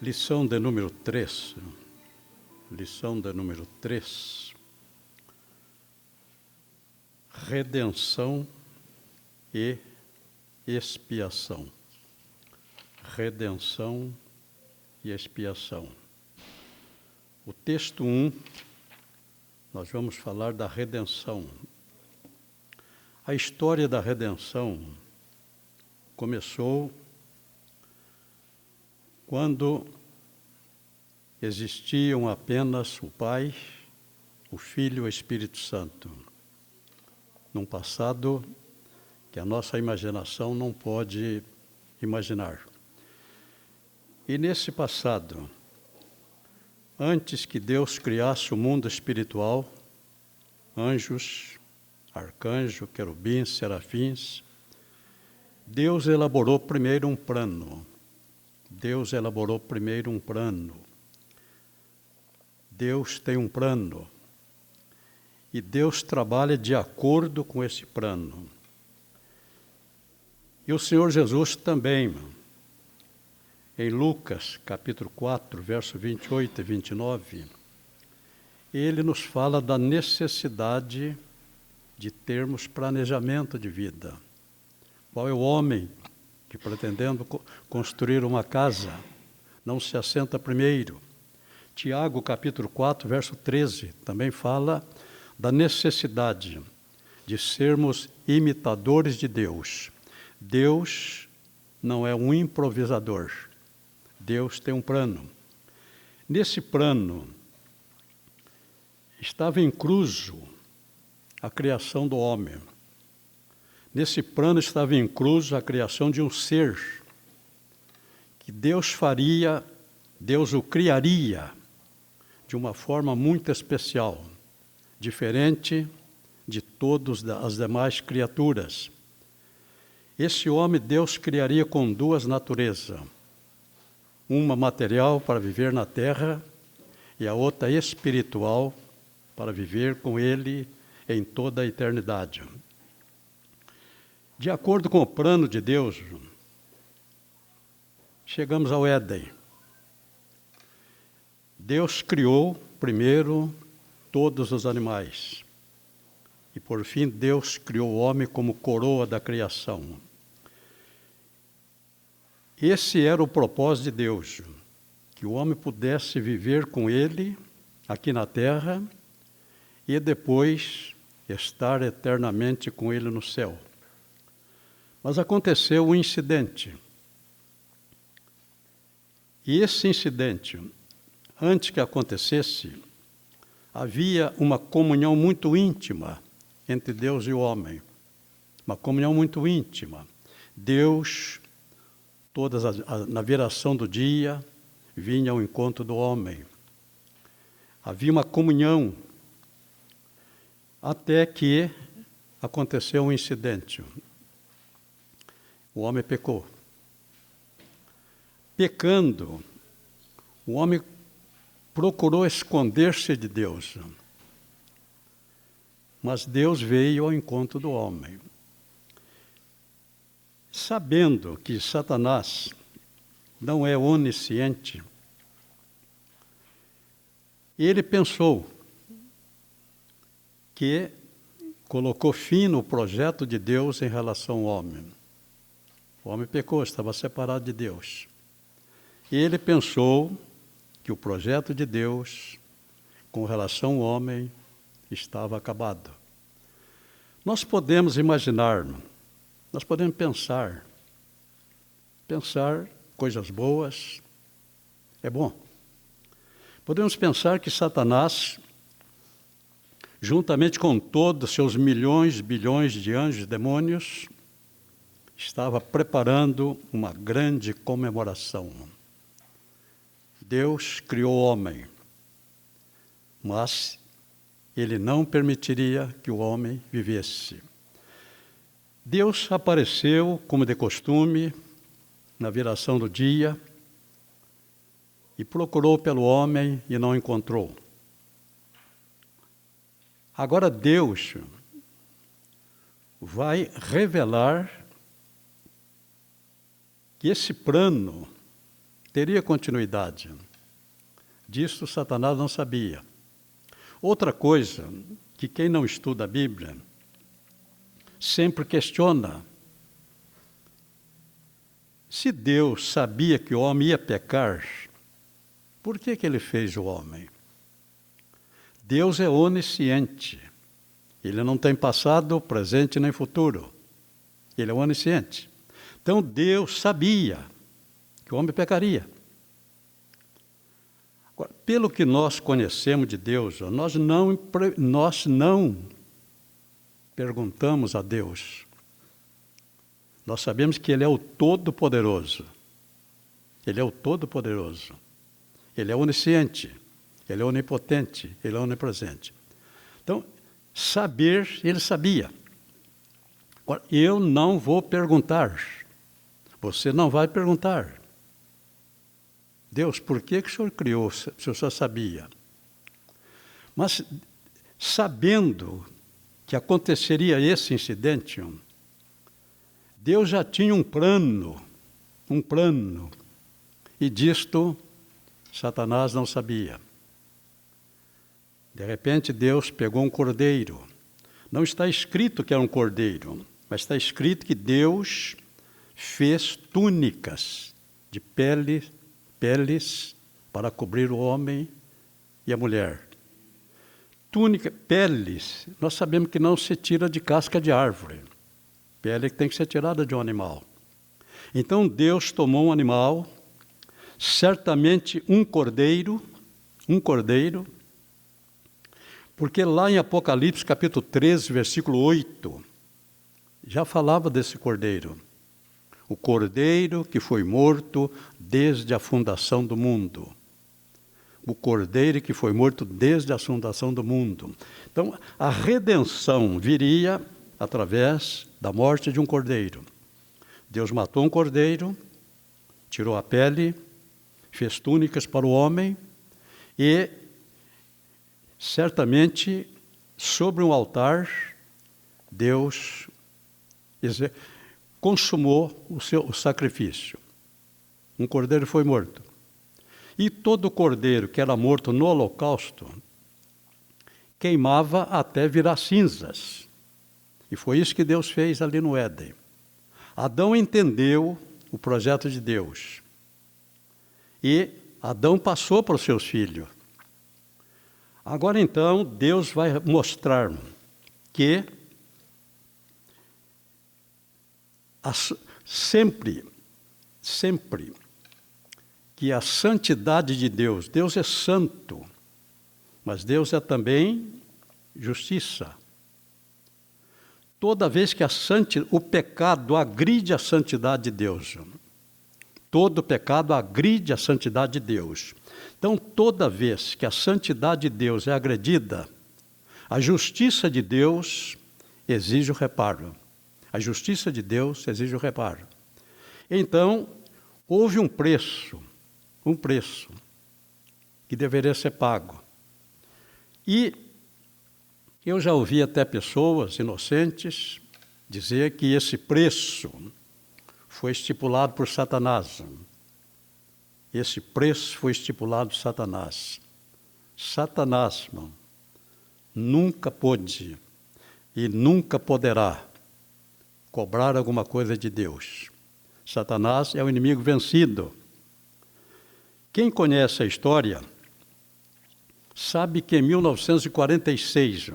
Lição de número 3. Lição de número 3. Redenção e expiação. Redenção e expiação. O texto 1, nós vamos falar da redenção. A história da redenção começou quando existiam apenas o Pai, o Filho e o Espírito Santo, num passado que a nossa imaginação não pode imaginar. E nesse passado, antes que Deus criasse o mundo espiritual, anjos, arcanjos, querubins, serafins, Deus elaborou primeiro um plano. Deus elaborou primeiro um plano. Deus tem um plano. E Deus trabalha de acordo com esse plano. E o Senhor Jesus também, em Lucas, capítulo 4, verso 28 e 29, ele nos fala da necessidade de termos planejamento de vida. Qual é o homem que, pretendendo construir uma casa, não se assenta primeiro? Tiago, capítulo 4, verso 13, também fala da necessidade de sermos imitadores de Deus. Deus não é um improvisador. Deus tem um plano. Nesse plano estava incluso a criação do homem. Nesse plano estava incluso a criação de um ser que Deus o criaria de uma forma muito especial, diferente de todas as demais criaturas. Esse homem Deus criaria com duas naturezas, uma material para viver na terra e a outra espiritual para viver com ele em toda a eternidade. De acordo com o plano de Deus, chegamos ao Éden. Deus criou primeiro todos os animais. E por fim Deus criou o homem como coroa da criação. Esse era o propósito de Deus, que o homem pudesse viver com ele aqui na terra e depois estar eternamente com ele no céu. Mas aconteceu um incidente. E esse incidente, antes que acontecesse, havia uma comunhão muito íntima entre Deus e o homem. Uma comunhão muito íntima. Deus, na viração do dia, vinha ao encontro do homem. Havia uma comunhão, até que aconteceu um incidente. O homem pecou. Pecando, o homem procurou esconder-se de Deus. Mas Deus veio ao encontro do homem. Sabendo que Satanás não é onisciente, ele pensou que colocou fim no projeto de Deus em relação ao homem. O homem pecou, estava separado de Deus. E ele pensou que o projeto de Deus com relação ao homem estava acabado. Nós podemos imaginar, nós podemos pensar coisas boas, é bom. Podemos pensar que Satanás, juntamente com todos os seus milhões, bilhões de anjos e demônios, estava preparando uma grande comemoração. Deus criou o homem, mas ele não permitiria que o homem vivesse. Deus apareceu, como de costume, na viração do dia, e procurou pelo homem e não encontrou. Agora Deus vai revelar que esse plano teria continuidade. Disso Satanás não sabia. Outra coisa que quem não estuda a Bíblia sempre questiona. Se Deus sabia que o homem ia pecar, por que ele fez o homem? Deus é onisciente. Ele não tem passado, presente nem futuro. Ele é onisciente. Então Deus sabia que o homem pecaria. Agora, pelo que nós conhecemos de Deus, nós não perguntamos a Deus. Nós sabemos que Ele é o Todo-Poderoso. Ele é o Todo-Poderoso. Ele é onisciente. Ele é onipotente. Ele é onipresente. Então, saber, Ele sabia. Agora, eu não vou perguntar. Você não vai perguntar. Deus, por que o Senhor criou, se o Senhor sabia? Mas, sabendo que aconteceria esse incidente, Deus já tinha um plano, e disto Satanás não sabia. De repente Deus pegou um cordeiro. Não está escrito que era um cordeiro, mas está escrito que Deus fez túnicas de peles para cobrir o homem e a mulher. Túnica, peles, nós sabemos que não se tira de casca de árvore. Pele que tem que ser tirada de um animal. Então Deus tomou um animal, certamente um cordeiro, porque lá em Apocalipse capítulo 13, versículo 8, já falava desse cordeiro. O cordeiro que foi morto desde a fundação do mundo. O cordeiro que foi morto desde a fundação do mundo. Então, a redenção viria através da morte de um cordeiro. Deus matou um cordeiro, tirou a pele, fez túnicas para o homem e, certamente, sobre um altar, Deus consumou o sacrifício. Um cordeiro foi morto. E todo cordeiro que era morto no holocausto queimava até virar cinzas. E foi isso que Deus fez ali no Éden. Adão entendeu o projeto de Deus. E Adão passou para os seus filhos. Agora então, Deus vai mostrar que sempre que a santidade de Deus, Deus é santo, mas Deus é também justiça. Toda vez que o pecado agride a santidade de Deus, todo pecado agride a santidade de Deus. Então, toda vez que a santidade de Deus é agredida, a justiça de Deus exige o reparo. A justiça de Deus exige o reparo. Então, houve um preço que deveria ser pago. E eu já ouvi até pessoas inocentes dizer que esse preço foi estipulado por Satanás. Esse preço foi estipulado por Satanás. Satanás, irmão, nunca pôde e nunca poderá cobrar alguma coisa de Deus. Satanás é o inimigo vencido. Quem conhece a história sabe que em 1946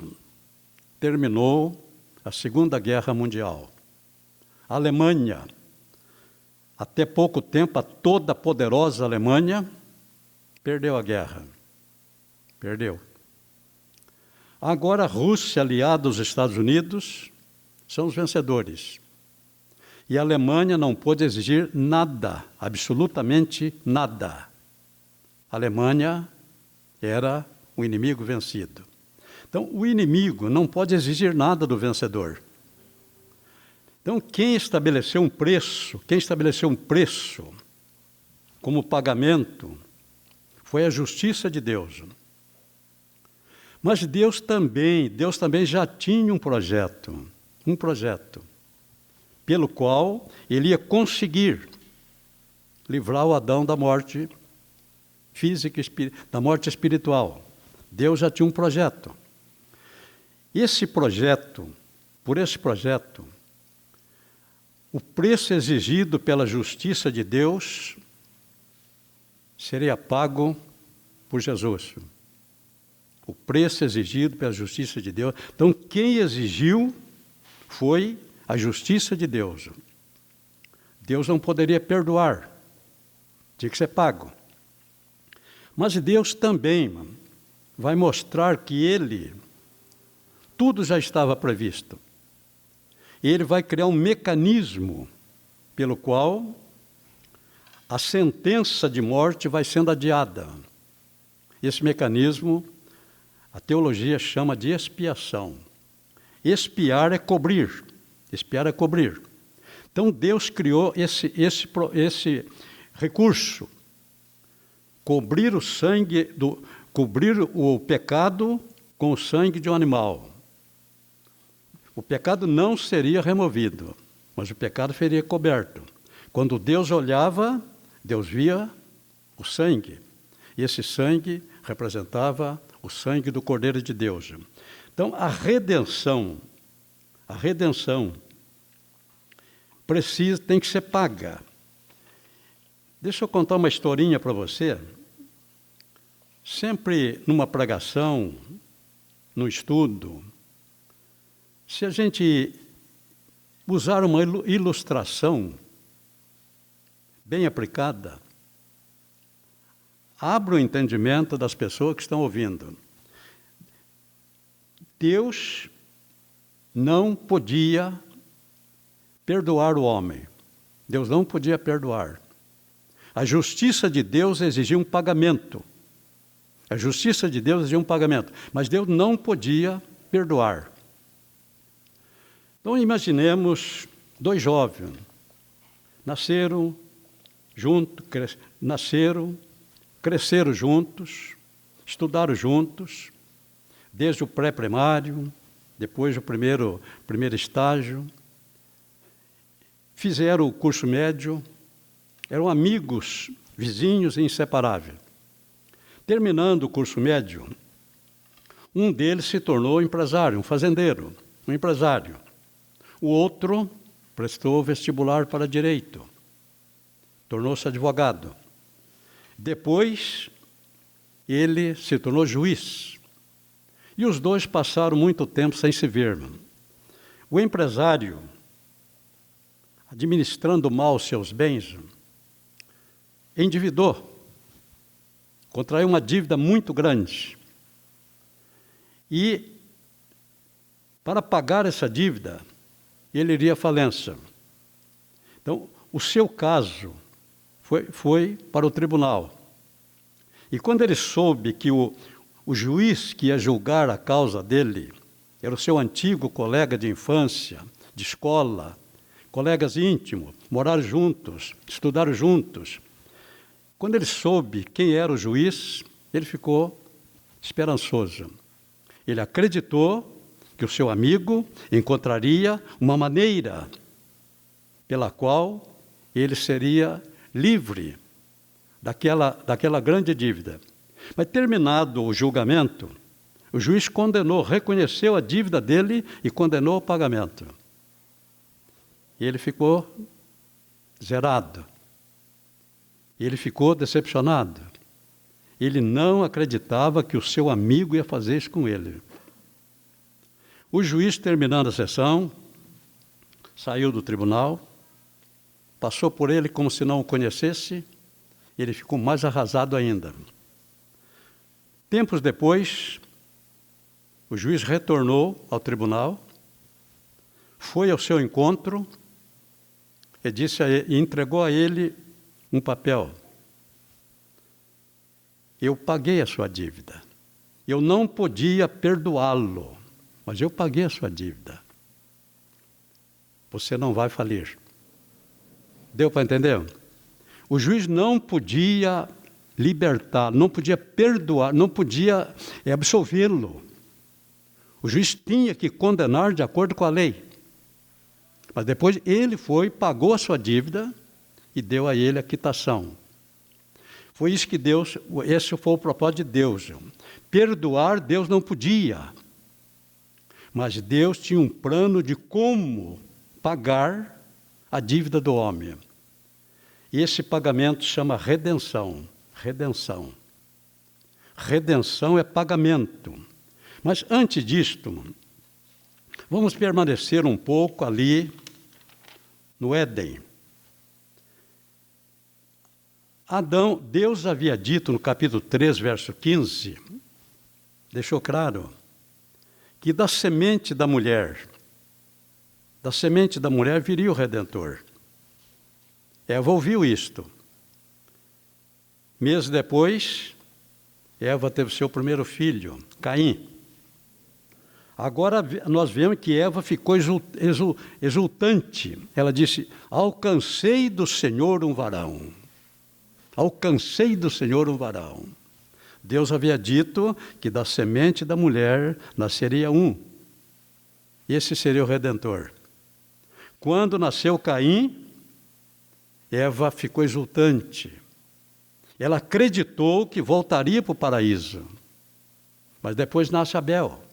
terminou a Segunda Guerra Mundial. A Alemanha, até pouco tempo, a toda poderosa Alemanha, perdeu a guerra. Perdeu. Agora a Rússia, aliada aos Estados Unidos, são os vencedores. E a Alemanha não pôde exigir nada, absolutamente nada. A Alemanha era o inimigo vencido. Então, o inimigo não pode exigir nada do vencedor. Então, quem estabeleceu um preço como pagamento foi a justiça de Deus. Mas Deus também já tinha um projeto pelo qual ele ia conseguir livrar o Adão da morte física, da morte espiritual. Deus já tinha um projeto. Por esse projeto, o preço exigido pela justiça de Deus seria pago por Jesus. O preço exigido pela justiça de Deus. Então, quem exigiu foi a justiça de Deus. Deus não poderia perdoar. Tinha que ser pago. Mas Deus também vai mostrar que tudo já estava previsto. Ele vai criar um mecanismo pelo qual a sentença de morte vai sendo adiada. Esse mecanismo, a teologia chama de expiação. Expiar é cobrir. Expiar é cobrir. Então Deus criou esse recurso. Cobrir o pecado com o sangue de um animal. O pecado não seria removido, mas o pecado seria coberto. Quando Deus olhava, Deus via o sangue. E esse sangue representava o sangue do Cordeiro de Deus. Então, a redenção tem que ser paga. Deixa eu contar uma historinha para você. Sempre numa pregação, no estudo, se a gente usar uma ilustração bem aplicada, abre o entendimento das pessoas que estão ouvindo. Deus não podia perdoar o homem. Deus não podia perdoar. A justiça de Deus exigia um pagamento. A justiça de Deus exigia um pagamento. Mas Deus não podia perdoar. Então, imaginemos dois jovens. Nasceram juntos, cresceram juntos, estudaram juntos, desde o pré-primário, depois do primeiro estágio, fizeram o curso médio, eram amigos, vizinhos e inseparáveis. Terminando o curso médio, um deles se tornou empresário, um fazendeiro, um empresário. O outro prestou vestibular para direito, tornou-se advogado. Depois, ele se tornou juiz. E os dois passaram muito tempo sem se ver. O empresário, administrando mal seus bens, endividou, contraiu uma dívida muito grande. E, para pagar essa dívida, ele iria à falência. Então, o seu caso foi para o tribunal. E quando ele soube que o juiz que ia julgar a causa dele era o seu antigo colega de infância, de escola, colegas íntimos, moraram juntos, estudaram juntos. Quando ele soube quem era o juiz, ele ficou esperançoso. Ele acreditou que o seu amigo encontraria uma maneira pela qual ele seria livre daquela grande dívida. Mas terminado o julgamento, o juiz condenou, reconheceu a dívida dele e condenou o pagamento. E ele ficou zerado. Ele ficou decepcionado. Ele não acreditava que o seu amigo ia fazer isso com ele. O juiz, terminando a sessão, saiu do tribunal, passou por ele como se não o conhecesse, e ele ficou mais arrasado ainda. Tempos depois, o juiz retornou ao tribunal, foi ao seu encontro e entregou a ele um papel. Eu paguei a sua dívida. Eu não podia perdoá-lo, mas eu paguei a sua dívida. Você não vai falir. Deu para entender? O juiz não podia libertar, não podia perdoar, não podia absolvê-lo. O juiz tinha que condenar de acordo com a lei. Mas depois ele foi, pagou a sua dívida e deu a ele a quitação. Foi isso que Deus, esse foi o propósito de Deus. Perdoar Deus não podia, mas Deus tinha um plano de como pagar a dívida do homem. E esse pagamento se chama redenção. Redenção. Redenção é pagamento. Mas antes disto, vamos permanecer um pouco ali no Éden. Adão, Deus havia dito no capítulo 3, verso 15, deixou claro, que da semente da mulher viria o Redentor. Eva ouviu isto. Meses depois, Eva teve seu primeiro filho, Caim. Agora nós vemos que Eva ficou exultante. Ela disse, alcancei do Senhor um varão. Alcancei do Senhor um varão. Deus havia dito que da semente da mulher nasceria um. Esse seria o Redentor. Quando nasceu Caim, Eva ficou exultante. Ela acreditou que voltaria para o paraíso. Mas depois nasce Abel.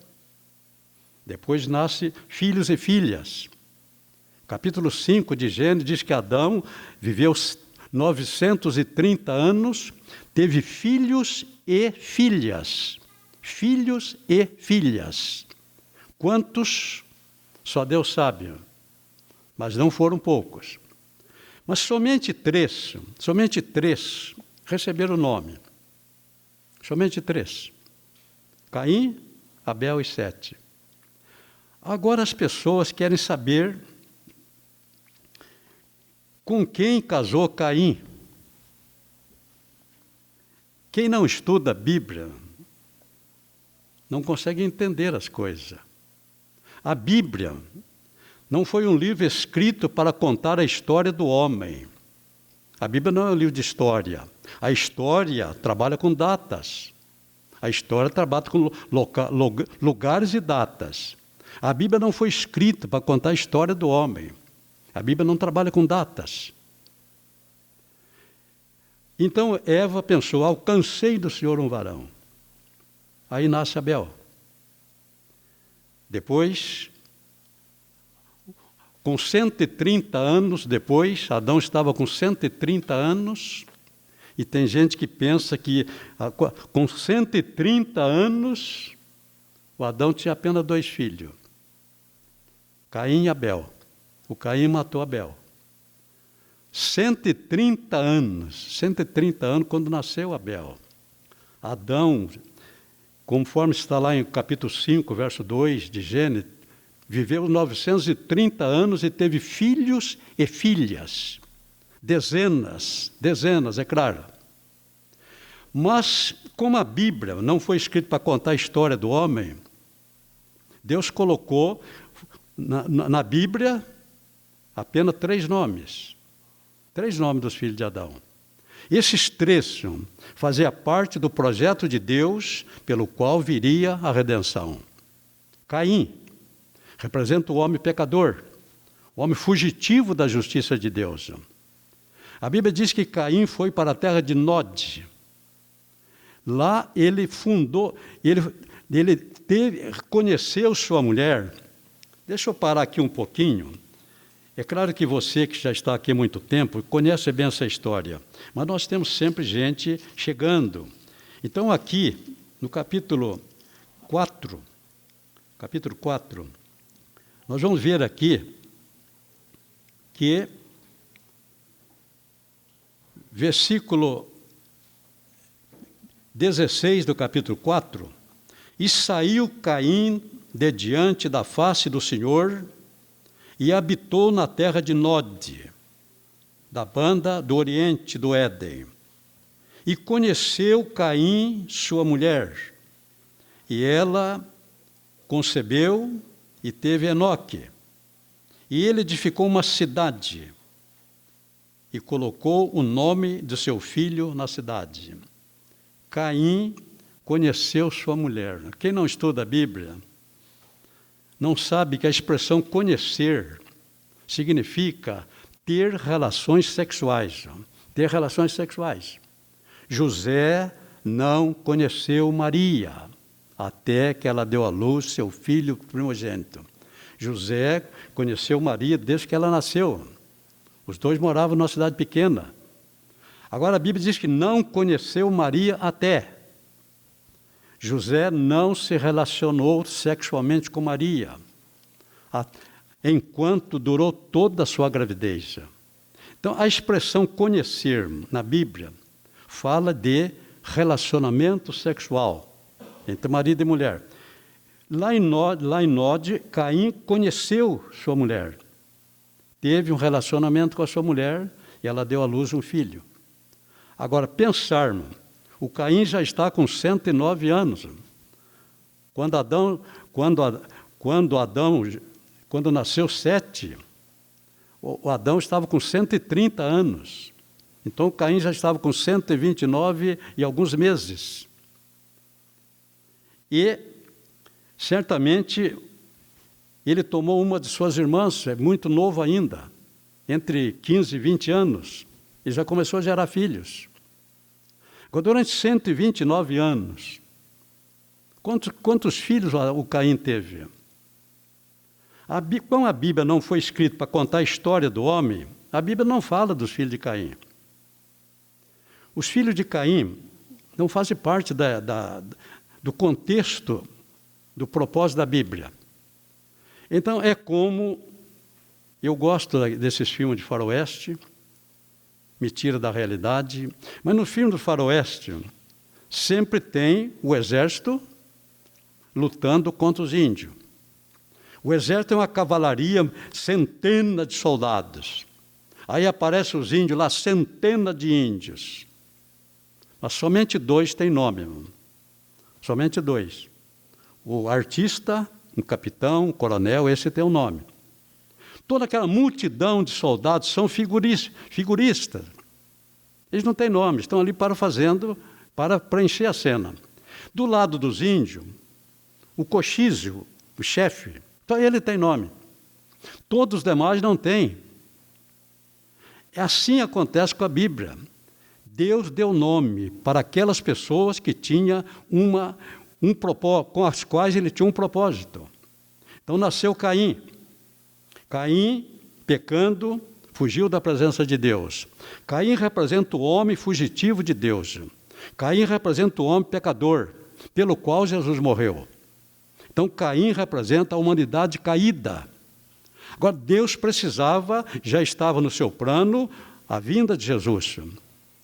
Depois nasce filhos e filhas. Capítulo 5 de Gênesis diz que Adão viveu 930 anos, teve filhos e filhas. Filhos e filhas. Quantos? Só Deus sabe. Mas não foram poucos. Mas somente três receberam o nome. Somente 3. Caim, Abel e Sete. Agora as pessoas querem saber com quem casou Caim. Quem não estuda a Bíblia não consegue entender as coisas. A Bíblia não foi um livro escrito para contar a história do homem. A Bíblia não é um livro de história. A história trabalha com datas. A história trabalha com lugares e datas. A Bíblia não foi escrita para contar a história do homem. A Bíblia não trabalha com datas. Então Eva pensou, alcancei do Senhor um varão. Aí nasce Abel. Depois, com 130 anos depois, Adão estava com 130 anos, e tem gente que pensa que com 130 anos, o Adão tinha apenas 2 filhos. Caim e Abel. O Caim matou Abel. 130 anos quando nasceu Abel. Adão, conforme está lá em capítulo 5, verso 2 de Gênesis, viveu 930 anos e teve filhos e filhas. Dezenas, é claro. Mas, como a Bíblia não foi escrita para contar a história do homem, Deus colocou na Bíblia apenas 3 nomes. 3 nomes dos filhos de Adão. Esses 3 faziam parte do projeto de Deus pelo qual viria a redenção. Caim representa o homem pecador, o homem fugitivo da justiça de Deus. A Bíblia diz que Caim foi para a terra de Nod. Lá ele fundou, conheceu sua mulher. Deixa eu parar aqui um pouquinho. É claro que você que já está aqui há muito tempo conhece bem essa história, mas nós temos sempre gente chegando. Então aqui, no capítulo 4, nós vamos ver aqui que versículo 16 do capítulo 4, e saiu Caim de diante da face do Senhor e habitou na terra de Nod, da banda do oriente do Éden. E conheceu Caim sua mulher, e ela concebeu e teve Enoque. E ele edificou uma cidade e colocou o nome de seu filho na cidade. Caim conheceu sua mulher. Quem não estuda a Bíblia não sabe que a expressão conhecer significa ter relações sexuais. Ter relações sexuais. José não conheceu Maria, até que ela deu à luz seu filho primogênito. José conheceu Maria desde que ela nasceu. Os dois moravam numa cidade pequena. Agora a Bíblia diz que não conheceu Maria até. José não se relacionou sexualmente com Maria, enquanto durou toda a sua gravidez. Então, a expressão conhecer na Bíblia fala de relacionamento sexual entre marido e mulher. Lá em Nod, Caim conheceu sua mulher. Teve um relacionamento com a sua mulher e ela deu à luz um filho. Agora, pensarmos, o Caim já está com 109 anos. Quando nasceu Sete, o Adão estava com 130 anos. Então, Caim já estava com 129 e alguns meses. E, certamente, ele tomou uma de suas irmãs, é muito novo ainda, entre 15 e 20 anos, e já começou a gerar filhos. Durante 129 anos, quantos filhos o Caim teve? Como a Bíblia não foi escrita para contar a história do homem, a Bíblia não fala dos filhos de Caim. Os filhos de Caim não fazem parte do contexto, do propósito da Bíblia. Então, é como, eu gosto desses filmes de faroeste, me tira da realidade, mas no filme do faroeste, sempre tem o exército lutando contra os índios. O exército é uma cavalaria, centenas de soldados. Aí aparecem os índios lá, centenas de índios. Mas somente 2 têm nome. Somente 2. O artista, um capitão, um coronel, esse tem um nome. Toda aquela multidão de soldados são figuristas. Eles não têm nome, estão ali para preencher a cena. Do lado dos índios, o cochísio, o chefe, então ele tem nome. Todos os demais não têm. Assim acontece com a Bíblia. Deus deu nome para aquelas pessoas que tinham com as quais ele tinha um propósito. Então nasceu Caim. Caim, pecando, fugiu da presença de Deus. Caim representa o homem fugitivo de Deus. Caim representa o homem pecador, pelo qual Jesus morreu. Então, Caim representa a humanidade caída. Agora, Deus precisava, já estava no seu plano, a vinda de Jesus.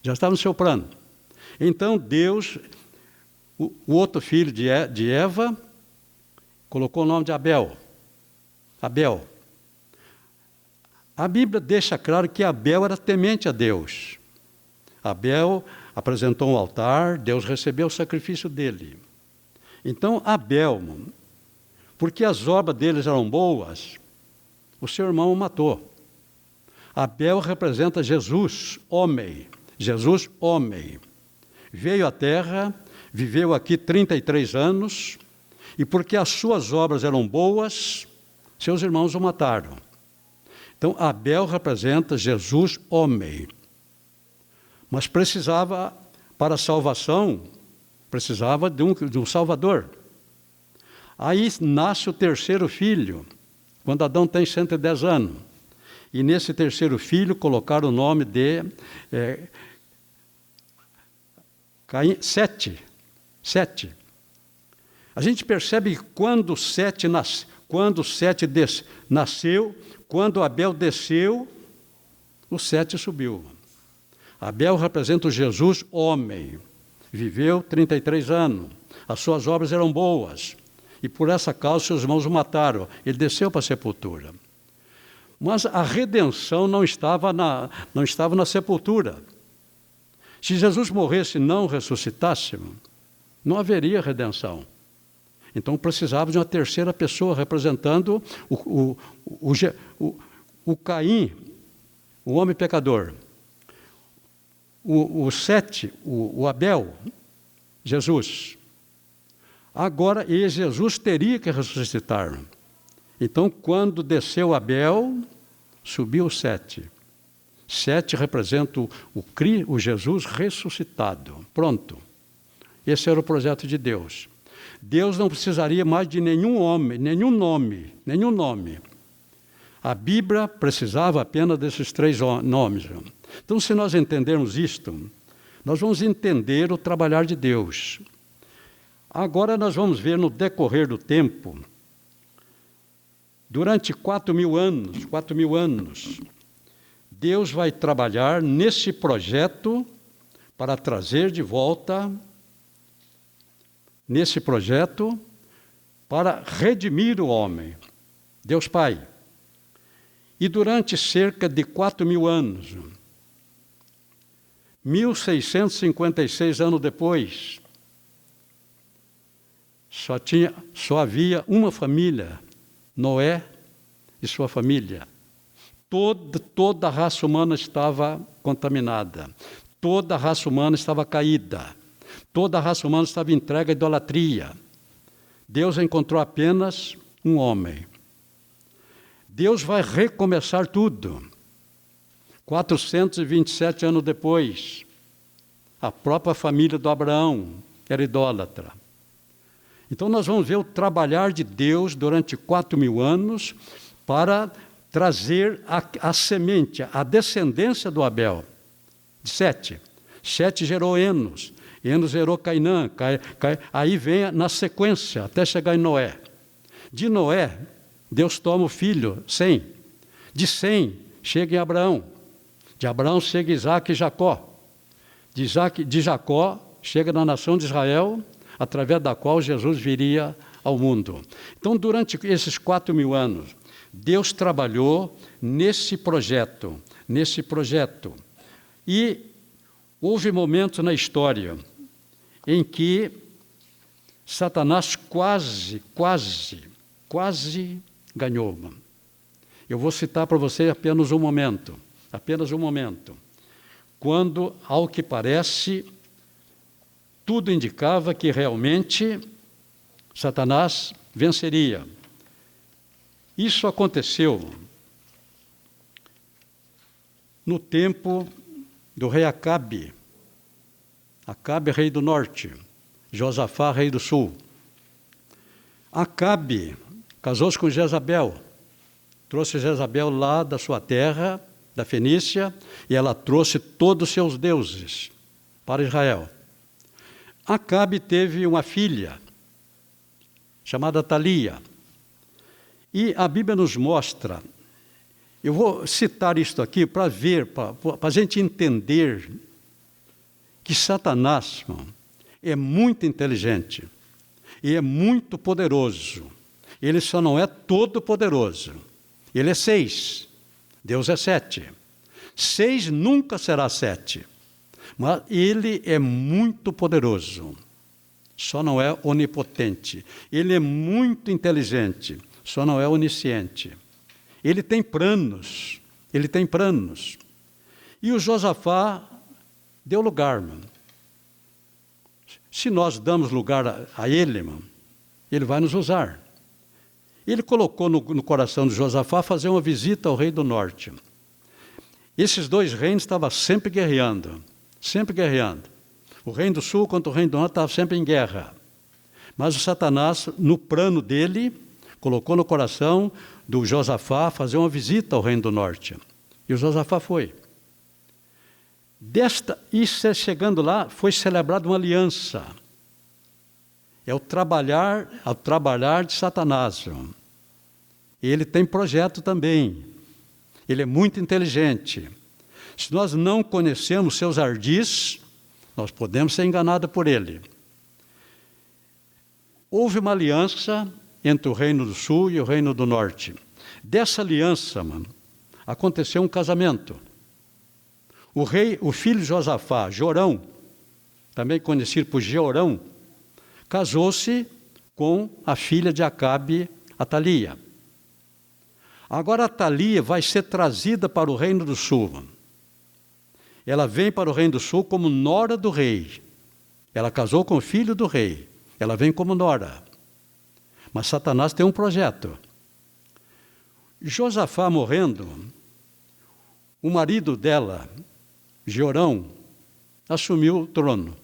Já estava no seu plano. Então, Deus, o outro filho de Eva, colocou o nome de Abel. Abel. A Bíblia deixa claro que Abel era temente a Deus. Abel apresentou um altar, Deus recebeu o sacrifício dele. Então, Abel, porque as obras deles eram boas, o seu irmão o matou. Abel representa Jesus, homem. Jesus, homem. Veio à terra, viveu aqui 33 anos, e porque as suas obras eram boas, seus irmãos o mataram. Então, Abel representa Jesus, homem. Mas precisava, para a salvação, precisava de um Salvador. Aí nasce o terceiro filho, quando Adão tem 110 anos. E nesse terceiro filho colocaram o nome de Sete. Sete. A gente percebe que quando Sete nasceu, quando Abel desceu, o Sete subiu. Abel representa o Jesus homem. Viveu 33 anos. As suas obras eram boas. E por essa causa seus irmãos o mataram. Ele desceu para a sepultura. Mas a redenção não estava na sepultura. Se Jesus morresse e não ressuscitasse, não haveria redenção. Então precisava de uma terceira pessoa representando o Caim, o homem pecador. O Sete, o Abel, Jesus. Agora, Jesus teria que ressuscitar. Então, quando desceu Abel, subiu o Sete. 7 representa o Jesus ressuscitado. Pronto. Esse era o projeto de Deus. Deus não precisaria mais de nenhum homem, nenhum nome. A Bíblia precisava apenas desses 3 nomes. Então, se nós entendermos isto, nós vamos entender o trabalhar de Deus. Agora nós vamos ver no decorrer do tempo, durante 4.000 anos, Deus vai trabalhar nesse projeto para trazer de volta, nesse projeto para redimir o homem, Deus Pai. E durante cerca de 4.000 anos, 1.656 anos depois, só havia uma família, Noé e sua família. Toda a raça humana estava contaminada. Toda a raça humana estava caída. Toda a raça humana estava entregue à idolatria. Deus encontrou apenas um homem. Deus vai recomeçar tudo. 427 anos depois, a própria família do Abraão era idólatra. Então nós vamos ver o trabalhar de Deus durante 4.000 anos para trazer a semente, a descendência do Abel, de Sete. Sete gerou Enos, Enos gerou Cainã, aí vem na sequência, até chegar em Noé. De Noé, Deus toma o filho, Sem. De Sem, chega em Abraão. De Abraão chega Isaac e Jacó. De Jacó, chega na nação de Israel, através da qual Jesus viria ao mundo. Então, durante esses 4.000 anos, Deus trabalhou nesse projeto. E houve momentos na história em que Satanás quase ganhou. Eu vou citar para você apenas um momento. Quando, ao que parece, tudo indicava que realmente Satanás venceria. Isso aconteceu no tempo do rei Acabe. Acabe, rei do norte, Josafá, rei do sul. Acabe casou-se com Jezabel, trouxe Jezabel lá da sua terra, da Fenícia, e ela trouxe todos os seus deuses para Israel. Acabe teve uma filha, chamada Talia, e a Bíblia nos mostra, eu vou citar isto aqui para ver, para a gente entender que Satanás é muito inteligente e é muito poderoso. Ele só não é todo poderoso. Ele é 6, Deus é 7. 6 nunca será 7, mas ele é muito poderoso, só não é onipotente. Ele é muito inteligente, só não é onisciente. Ele tem planos. E o Josafá deu lugar. Se nós damos lugar a ele, ele vai nos usar. Ele colocou no coração de Josafá fazer uma visita ao rei do norte. Esses 2 reinos estavam sempre guerreando. O reino do sul contra o reino do norte estava sempre em guerra. Mas o Satanás, no plano dele, colocou no coração do Josafá fazer uma visita ao reino do norte. E o Josafá foi. E chegando lá, foi celebrada uma aliança. É o trabalhar de Satanás. Ele tem projeto também. Ele é muito inteligente. Se nós não conhecemos seus ardis, nós podemos ser enganados por ele. Houve uma aliança entre o reino do sul e o reino do norte. Dessa aliança, aconteceu um casamento. O filho de Josafá, Jorão, também conhecido por Jeorão, casou-se com a filha de Acabe, Atalia. Agora a Atalia vai ser trazida para o reino do sul. Ela vem para o reino do sul como nora do rei. Ela casou com o filho do rei. Ela vem como nora. Mas Satanás tem um projeto. Josafá morrendo, o marido dela, Jorão, assumiu o trono.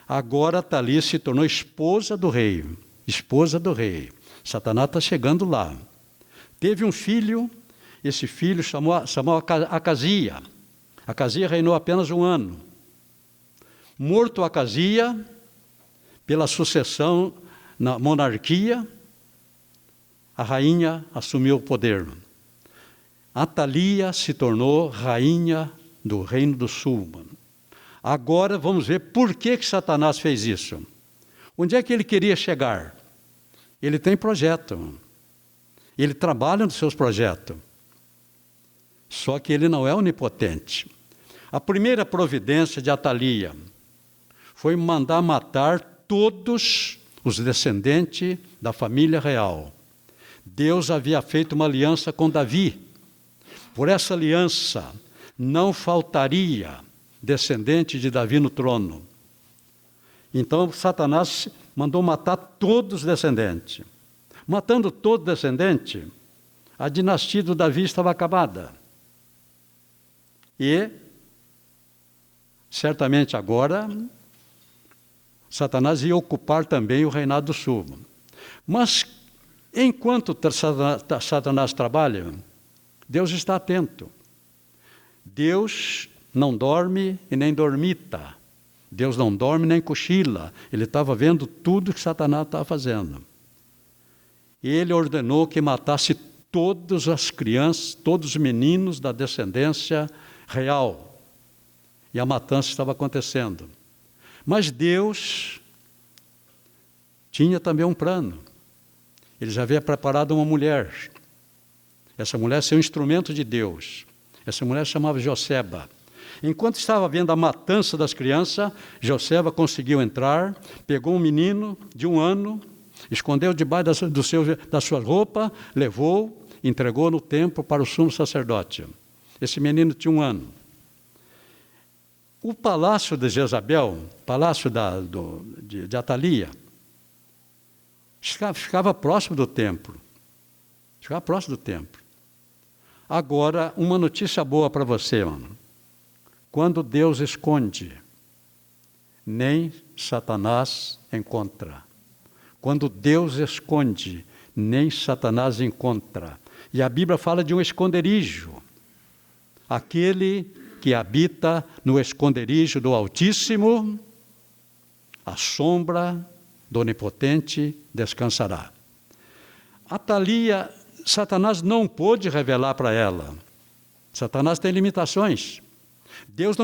Agora Atalia se tornou esposa do rei. Esposa do rei. Satanás está chegando lá. Teve um filho, esse filho chamou Acasia. Acasia reinou apenas 1 ano. Morto Acasia, pela sucessão na monarquia, a rainha assumiu o poder. Atalia se tornou rainha do Reino do Sul. Agora vamos ver por que Satanás fez isso. Onde é que ele queria chegar? Ele tem projeto. Ele trabalha nos seus projetos. Só que ele não é onipotente. A primeira providência de Atalia foi mandar matar todos os descendentes da família real. Deus havia feito uma aliança com Davi. Por essa aliança, não faltaria descendente de Davi no trono. Então, Satanás mandou matar todos os descendentes. Matando todo descendente, a dinastia do Davi estava acabada. E, certamente agora, Satanás ia ocupar também o reinado do sul. Mas, enquanto Satanás trabalha, Deus está atento. Deus não dorme e nem dormita. Deus não dorme nem cochila. Ele estava vendo tudo que Satanás estava fazendo. Ele ordenou que matasse todas as crianças, todos os meninos da descendência real. E a matança estava acontecendo. Mas Deus tinha também um plano. Ele já havia preparado uma mulher. Essa mulher seria um instrumento de Deus. Essa mulher se chamava Joseba. Enquanto estava vendo a matança das crianças, Joseba conseguiu entrar, pegou um menino de 1 ano, escondeu debaixo da sua roupa, levou, entregou no templo para o sumo sacerdote. Esse menino tinha 1 ano. O palácio de Jezabel, palácio de Atalia, ficava próximo do templo. Ficava próximo do templo. Agora, uma notícia boa para você, mano. Quando Deus esconde, nem Satanás encontra. Quando Deus esconde, nem Satanás encontra. E a Bíblia fala de um esconderijo. Aquele que habita no esconderijo do Altíssimo, a sombra do Onipotente descansará. Atalia, Satanás não pôde revelar para ela. Satanás tem limitações. Deus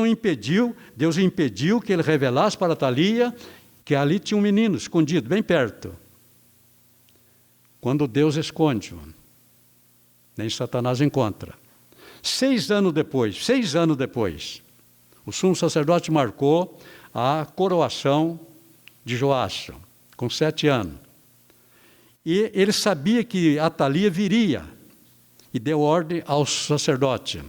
impediu que ele revelasse para Atalia que ali tinha um menino escondido, bem perto. Quando Deus esconde, nem Satanás encontra. 6 anos depois, o sumo sacerdote marcou a coroação de Joás, com 7 anos. E ele sabia que Atalia viria e deu ordem ao sacerdote.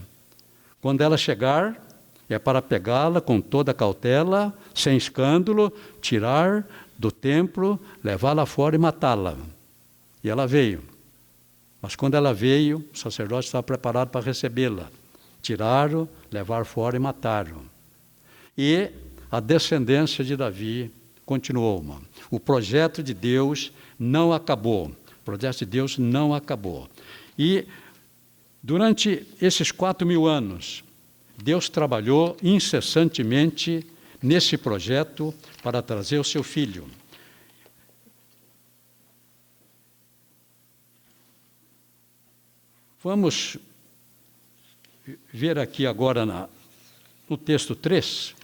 Quando ela chegar, é para pegá-la com toda a cautela, sem escândalo, tirar do templo, levá-la fora e matá-la. E ela veio. Mas quando ela veio, o sacerdote estava preparado para recebê-la. Tiraram, levaram fora e mataram. E a descendência de Davi continuou. O projeto de Deus não acabou. O projeto de Deus não acabou. E durante esses 4.000 anos, Deus trabalhou incessantemente nesse projeto para trazer o seu filho. Vamos ver aqui agora no texto 3,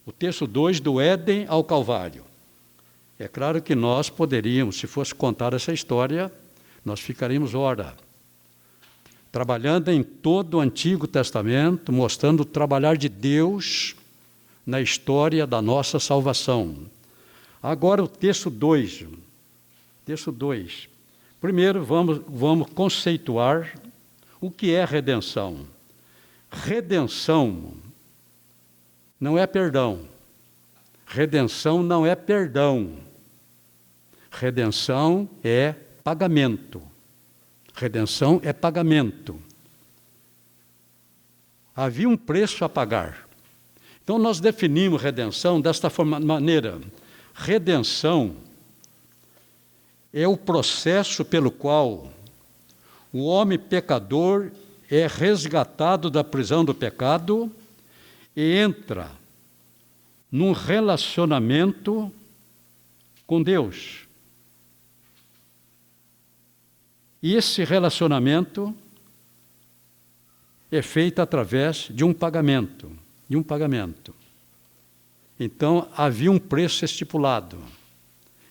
o texto 2, do Éden ao Calvário. É claro que nós poderíamos, se fosse contar essa história, nós ficaríamos horas trabalhando em todo o Antigo Testamento, mostrando o trabalhar de Deus na história da nossa salvação. Agora o texto 2. Texto 2. Primeiro vamos conceituar o que é redenção. Redenção não é perdão. Redenção não é perdão. Redenção é pagamento. Redenção é pagamento. Havia um preço a pagar. Então nós definimos redenção desta maneira. Redenção é o processo pelo qual o homem pecador é resgatado da prisão do pecado e entra num relacionamento com Deus. E esse relacionamento é feito através de um pagamento. Então, havia um preço estipulado.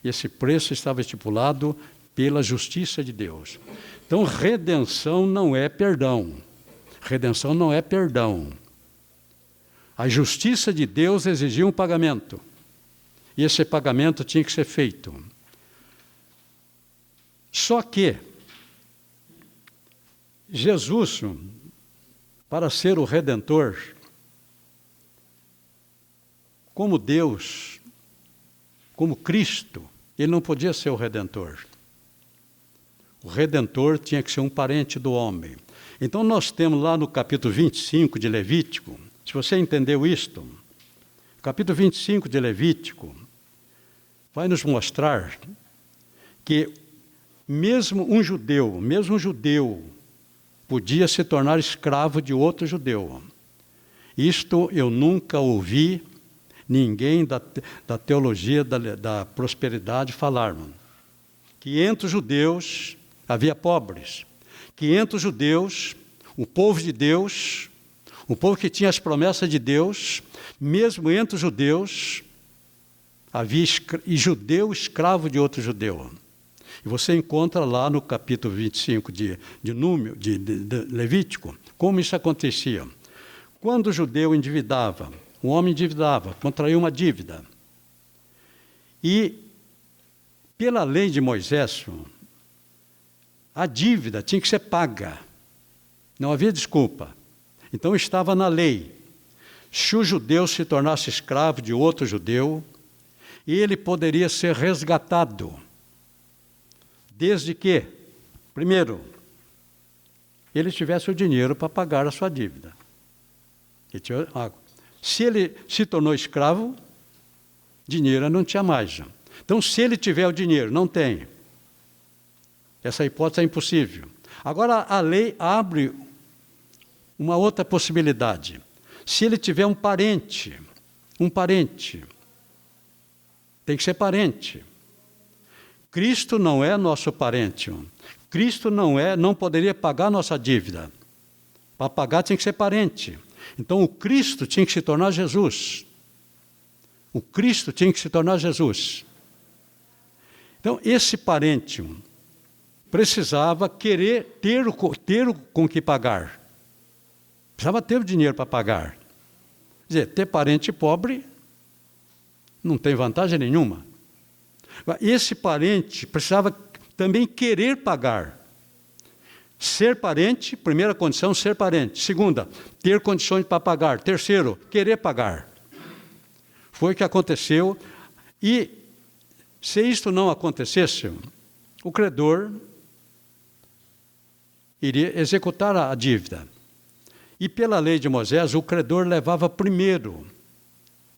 Esse preço estava estipulado pela justiça de Deus. Então, redenção não é perdão. Redenção não é perdão. A justiça de Deus exigia um pagamento. E esse pagamento tinha que ser feito. Só que Jesus, para ser o Redentor, como Deus, como Cristo, ele não podia ser o Redentor. O Redentor tinha que ser um parente do homem. Então nós temos lá no capítulo 25 de Levítico, se você entendeu isto, capítulo 25 de Levítico vai nos mostrar que mesmo um judeu podia se tornar escravo de outro judeu. Isto eu nunca ouvi ninguém da teologia da prosperidade falar. Que entre os judeus havia pobres. Que entre os judeus, o povo de Deus, o povo que tinha as promessas de Deus, mesmo entre os judeus, havia judeu escravo de outro judeu. E você encontra lá no capítulo 25 de Levítico, como isso acontecia. Quando o judeu endividava, o homem endividava, contraía uma dívida. E, pela lei de Moisés, a dívida tinha que ser paga. Não havia desculpa. Então estava na lei. Se o judeu se tornasse escravo de outro judeu, ele poderia ser resgatado. Desde que, primeiro, ele tivesse o dinheiro para pagar a sua dívida. Se ele se tornou escravo, dinheiro não tinha mais. Então, se ele tiver o dinheiro, não tem. Essa hipótese é impossível. Agora, a lei abre uma outra possibilidade. Se ele tiver um parente, tem que ser parente. Cristo não é nosso parente. Cristo não poderia pagar nossa dívida. Para pagar tinha que ser parente. Então o Cristo tinha que se tornar Jesus. Então esse parente precisava querer ter com que pagar. Precisava ter o dinheiro para pagar. Quer dizer, ter parente pobre não tem vantagem nenhuma. Esse parente precisava também querer pagar. Ser parente, primeira condição, ser parente. Segunda, ter condições para pagar. Terceiro, querer pagar. Foi o que aconteceu. E se isto não acontecesse, o credor iria executar a dívida. E pela lei de Moisés, o credor levava primeiro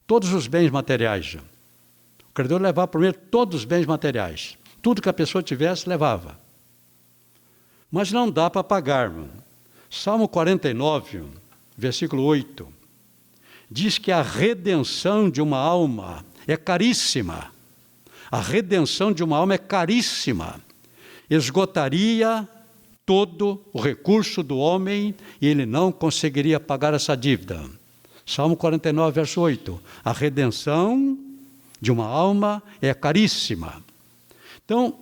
todos os bens materiais. O credor levava primeiro todos os bens materiais. Tudo que a pessoa tivesse, levava. Mas não dá para pagar. Salmo 49, versículo 8, diz que a redenção de uma alma é caríssima. A redenção de uma alma é caríssima. Esgotaria todo o recurso do homem e ele não conseguiria pagar essa dívida. Salmo 49, verso 8. A redenção de uma alma é caríssima. Então,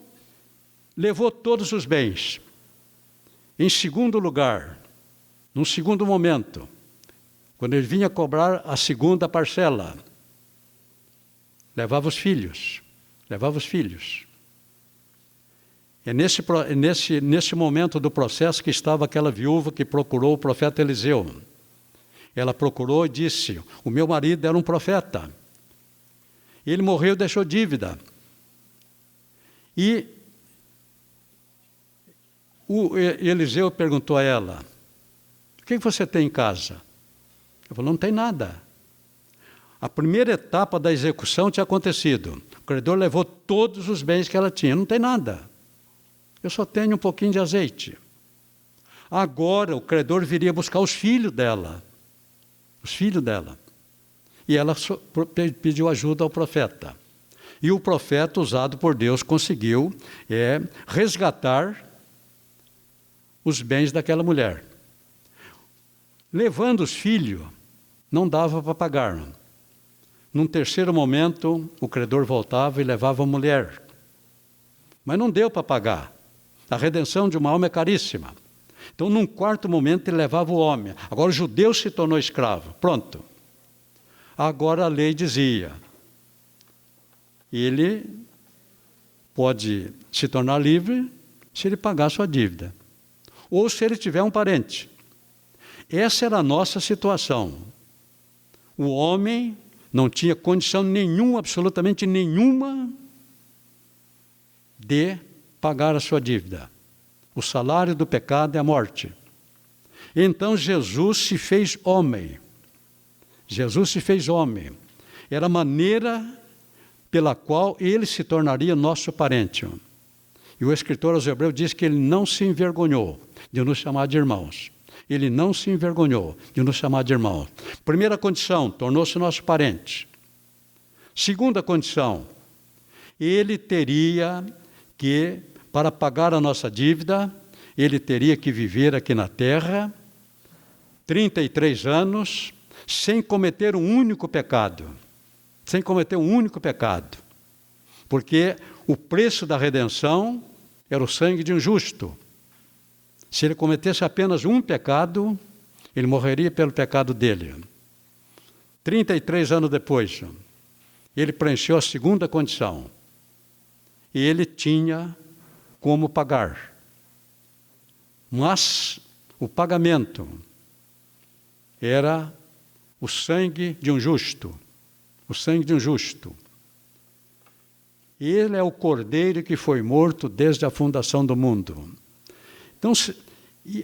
levou todos os bens. Em segundo lugar, num segundo momento, quando ele vinha cobrar a segunda parcela, levava os filhos. É nesse momento do processo que estava aquela viúva que procurou o profeta Eliseu. Ela procurou e disse: o meu marido era um profeta. Ele morreu e deixou dívida. E o Eliseu perguntou a ela: o que você tem em casa? Ele falou, não tem nada. A primeira etapa da execução tinha acontecido. O credor levou todos os bens que ela tinha. Não tem nada. Eu só tenho um pouquinho de azeite. Agora o credor viria buscar os filhos dela. Os filhos dela. E ela pediu ajuda ao profeta. E o profeta, usado por Deus, conseguiu resgatar os bens daquela mulher. Levando os filhos, não dava para pagar. Num terceiro momento, o credor voltava e levava a mulher. Mas não deu para pagar. A redenção de uma alma é caríssima. Então, num quarto momento, ele levava o homem. Agora, o judeu se tornou escravo. Pronto. Agora, a lei dizia, ele pode se tornar livre se ele pagar sua dívida. Ou se ele tiver um parente. Essa era a nossa situação. O homem não tinha condição nenhuma, absolutamente nenhuma, de pagar a sua dívida. O salário do pecado é a morte. Então Jesus se fez homem. Jesus se fez homem. Era a maneira pela qual ele se tornaria nosso parente. E o escritor aos Hebreus diz que ele não se envergonhou de nos chamar de irmãos. Ele não se envergonhou de nos chamar de irmão. Primeira condição, tornou-se nosso parente. Segunda condição, ele teria que, para pagar a nossa dívida, ele teria que viver aqui na terra 33 anos sem cometer um único pecado. Sem cometer um único pecado. Porque o preço da redenção era o sangue de um justo. Se ele cometesse apenas um pecado, ele morreria pelo pecado dele. 33 anos depois, ele preencheu a segunda condição. E ele tinha como pagar. Mas o pagamento era o sangue de um justo. O sangue de um justo. Ele é o cordeiro que foi morto desde a fundação do mundo. Então,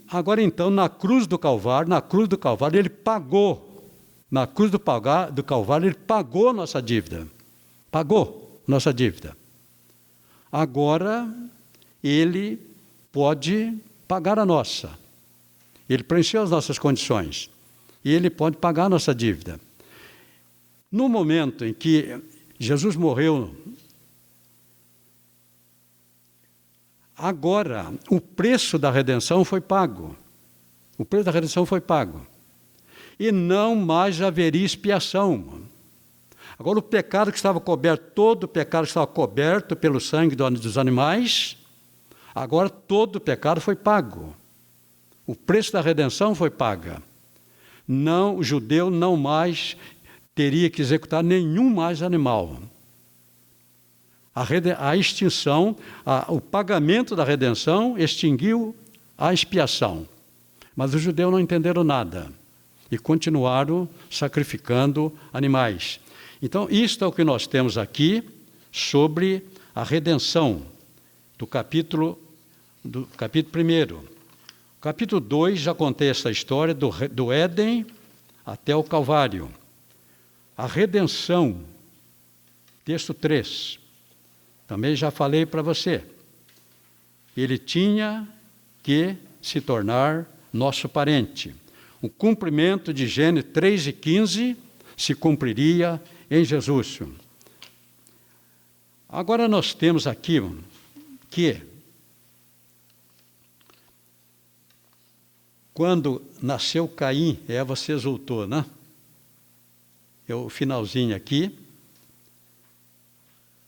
agora então, na cruz do Calvário, ele pagou. Na cruz do Calvário, ele pagou nossa dívida. Pagou nossa dívida. Agora, ele pode pagar a nossa. Ele preencheu as nossas condições. E ele pode pagar a nossa dívida. No momento em que Jesus morreu, agora, o preço da redenção foi pago. O preço da redenção foi pago. E não mais haveria expiação. Agora, o pecado que estava coberto, todo o pecado que estava coberto pelo sangue dos animais, agora todo o pecado foi pago. O preço da redenção foi pago. Não, o judeu não mais teria que executar nenhum mais animal. A extinção, o pagamento da redenção extinguiu a expiação. Mas os judeus não entenderam nada e continuaram sacrificando animais. Então, isto é o que nós temos aqui sobre a redenção do capítulo 1. O capítulo 2 já contei essa história do Éden até o Calvário. A redenção, texto 3. Também já falei para você. Ele tinha que se tornar nosso parente. O cumprimento de Gênesis 3:15 se cumpriria em Jesus. Agora nós temos aqui que quando nasceu Caim, Eva se exultou, né? O finalzinho aqui.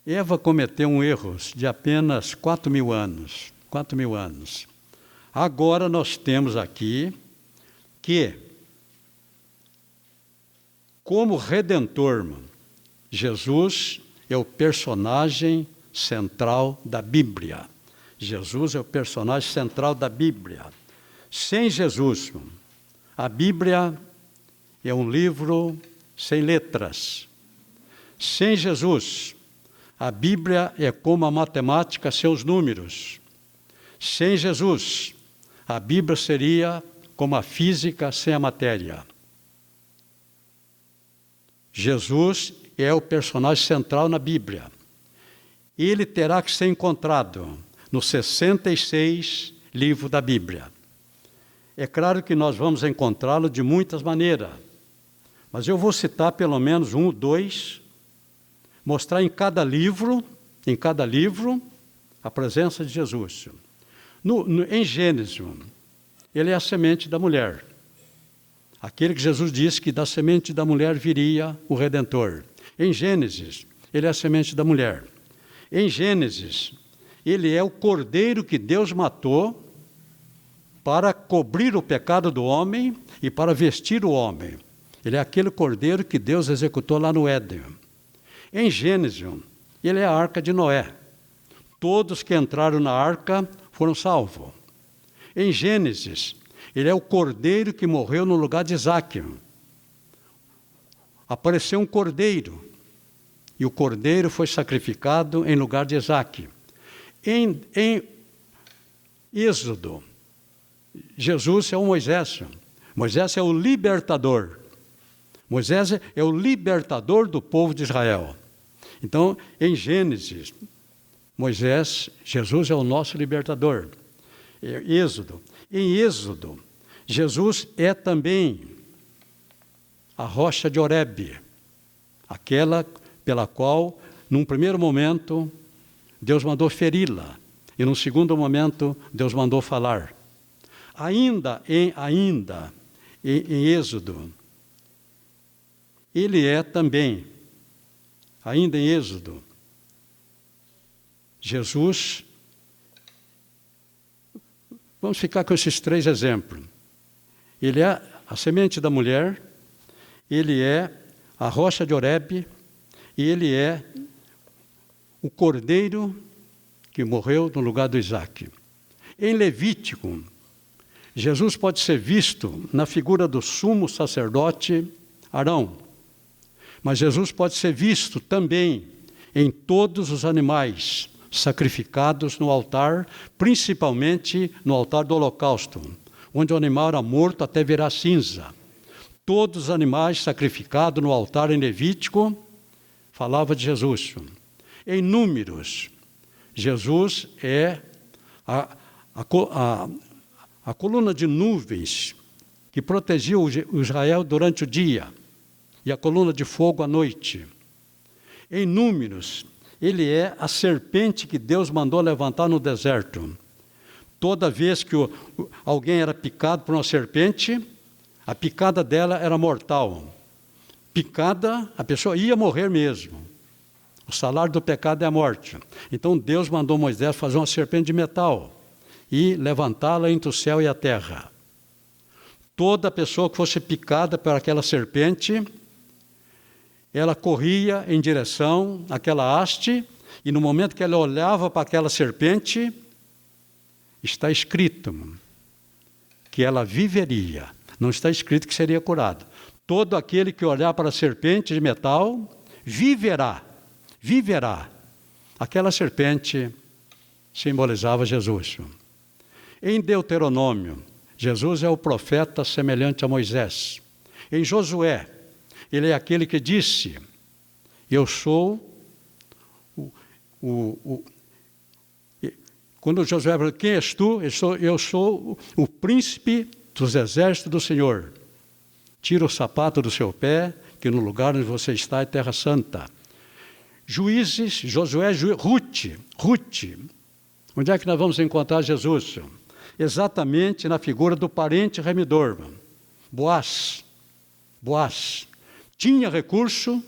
Eva cometeu um erro de apenas 4.000 anos. 4.000 anos. Agora nós temos aqui que, como Redentor, Jesus é o personagem central da Bíblia. Jesus é o personagem central da Bíblia. Sem Jesus, a Bíblia é um livro sem letras. Sem Jesus, a Bíblia é como a matemática sem os números. Sem Jesus, a Bíblia seria como a física sem a matéria. Jesus é o personagem central na Bíblia. Ele terá que ser encontrado nos 66 livros da Bíblia. É claro que nós vamos encontrá-lo de muitas maneiras, mas eu vou citar pelo menos 1 ou 2, mostrar em cada livro, a presença de Jesus. Em Gênesis, ele é a semente da mulher. Aquele que Jesus disse que da semente da mulher viria o Redentor. Em Gênesis, ele é a semente da mulher. Em Gênesis, ele é o cordeiro que Deus matou para cobrir o pecado do homem e para vestir o homem. Ele é aquele cordeiro que Deus executou lá no Éden. Em Gênesis, ele é a arca de Noé. Todos que entraram na arca foram salvos. Em Gênesis, ele é o cordeiro que morreu no lugar de Isaque. Apareceu um cordeiro, e o cordeiro foi sacrificado em lugar de Isaque. Em Êxodo, Jesus é o Moisés. Moisés é o libertador. Moisés é o libertador do povo de Israel. Então, em Gênesis, Jesus é o nosso libertador. Em Êxodo, Jesus é também a rocha de Horebe, aquela pela qual, num primeiro momento, Deus mandou feri-la, e num segundo momento, Deus mandou falar. Ainda em Êxodo, ele é também, ainda em Êxodo, Jesus, vamos ficar com esses 3 exemplos. Ele é a semente da mulher, ele é a rocha de Horebe, e ele é o cordeiro que morreu no lugar do Isaque. Em Levítico, Jesus pode ser visto na figura do sumo sacerdote Arão, mas Jesus pode ser visto também em todos os animais sacrificados no altar, principalmente no altar do holocausto, onde o animal era morto até virar cinza. Todos os animais sacrificados no altar em Levítico falava de Jesus. Em Números, Jesus é a coluna de nuvens que protegia o Israel durante o dia e a coluna de fogo à noite. Em Números, ele é a serpente que Deus mandou levantar no deserto. Toda vez que alguém era picado por uma serpente, a picada dela era mortal. Picada, a pessoa ia morrer mesmo. O salário do pecado é a morte. Então Deus mandou Moisés fazer uma serpente de metal e levantá-la entre o céu e a terra. Toda pessoa que fosse picada por aquela serpente, ela corria em direção àquela haste, e no momento que ela olhava para aquela serpente, está escrito que ela viveria. Não está escrito que seria curado. Todo aquele que olhar para a serpente de metal, viverá. Viverá. Aquela serpente simbolizava Jesus. Em Deuteronômio, Jesus é o profeta semelhante a Moisés. Em Josué, ele é aquele que disse: eu sou Quando Josué falou: quem és tu? Eu sou o príncipe dos exércitos do Senhor. Tira o sapato do seu pé, que no lugar onde você está é terra santa. Juízes, Josué, Ruth. Onde é que nós vamos encontrar Jesus? Exatamente na figura do parente remidor, Boaz. Tinha recurso,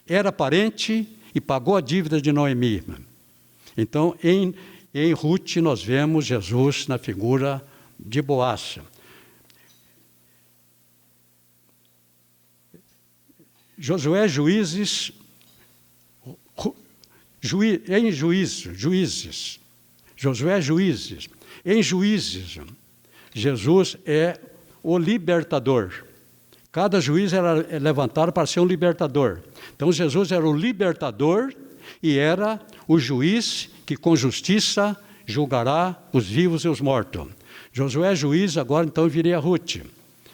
era parente e pagou a dívida de Noemi. Então, em Ruth, nós vemos Jesus na figura de Boaz. Josué, Juízes, Josué, Juízes. Em Juízes, Jesus é o libertador. Cada juiz era levantado para ser um libertador. Então, Jesus era o libertador e era o juiz que com justiça julgará os vivos e os mortos. Josué, juiz, agora então viria Ruth.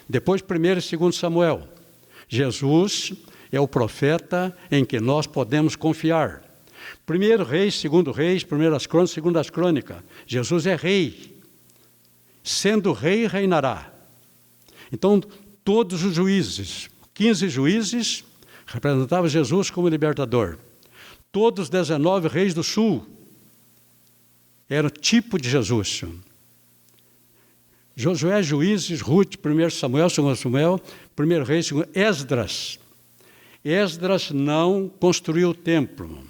Depois, 1º e 2º Samuel. Jesus é o profeta em que nós podemos confiar. 1 Reis, 2 Reis, 1 Crônicas, 2 Crônicas. Jesus é rei. Sendo rei, reinará. Então, todos os juízes, 15 juízes, representavam Jesus como libertador. Todos os 19 reis do sul eram tipo de Jesus. Josué, Juízes, Ruth, 1 Samuel, 2 Samuel, 1 Reis, 2 Esdras. Esdras não construiu o templo,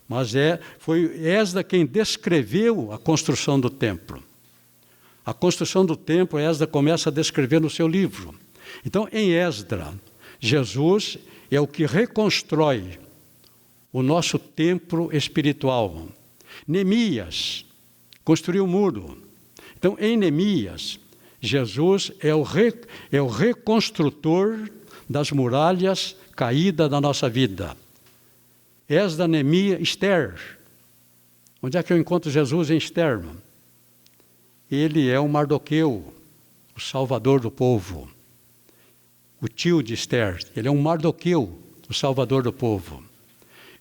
mas foi Esdras quem descreveu a construção do templo. A construção do templo, Esdras começa a descrever no seu livro. Então, em Esdras, Jesus é o que reconstrói o nosso templo espiritual. Neemias construiu o muro. Então, em Neemias, Jesus é o reconstrutor das muralhas caídas da nossa vida. Esdras, Neemias, Esther. Onde é que eu encontro Jesus em Esther? Ele é o Mardoqueu, o salvador do povo. O tio de Esther. Ele é um Mardoqueu, o salvador do povo.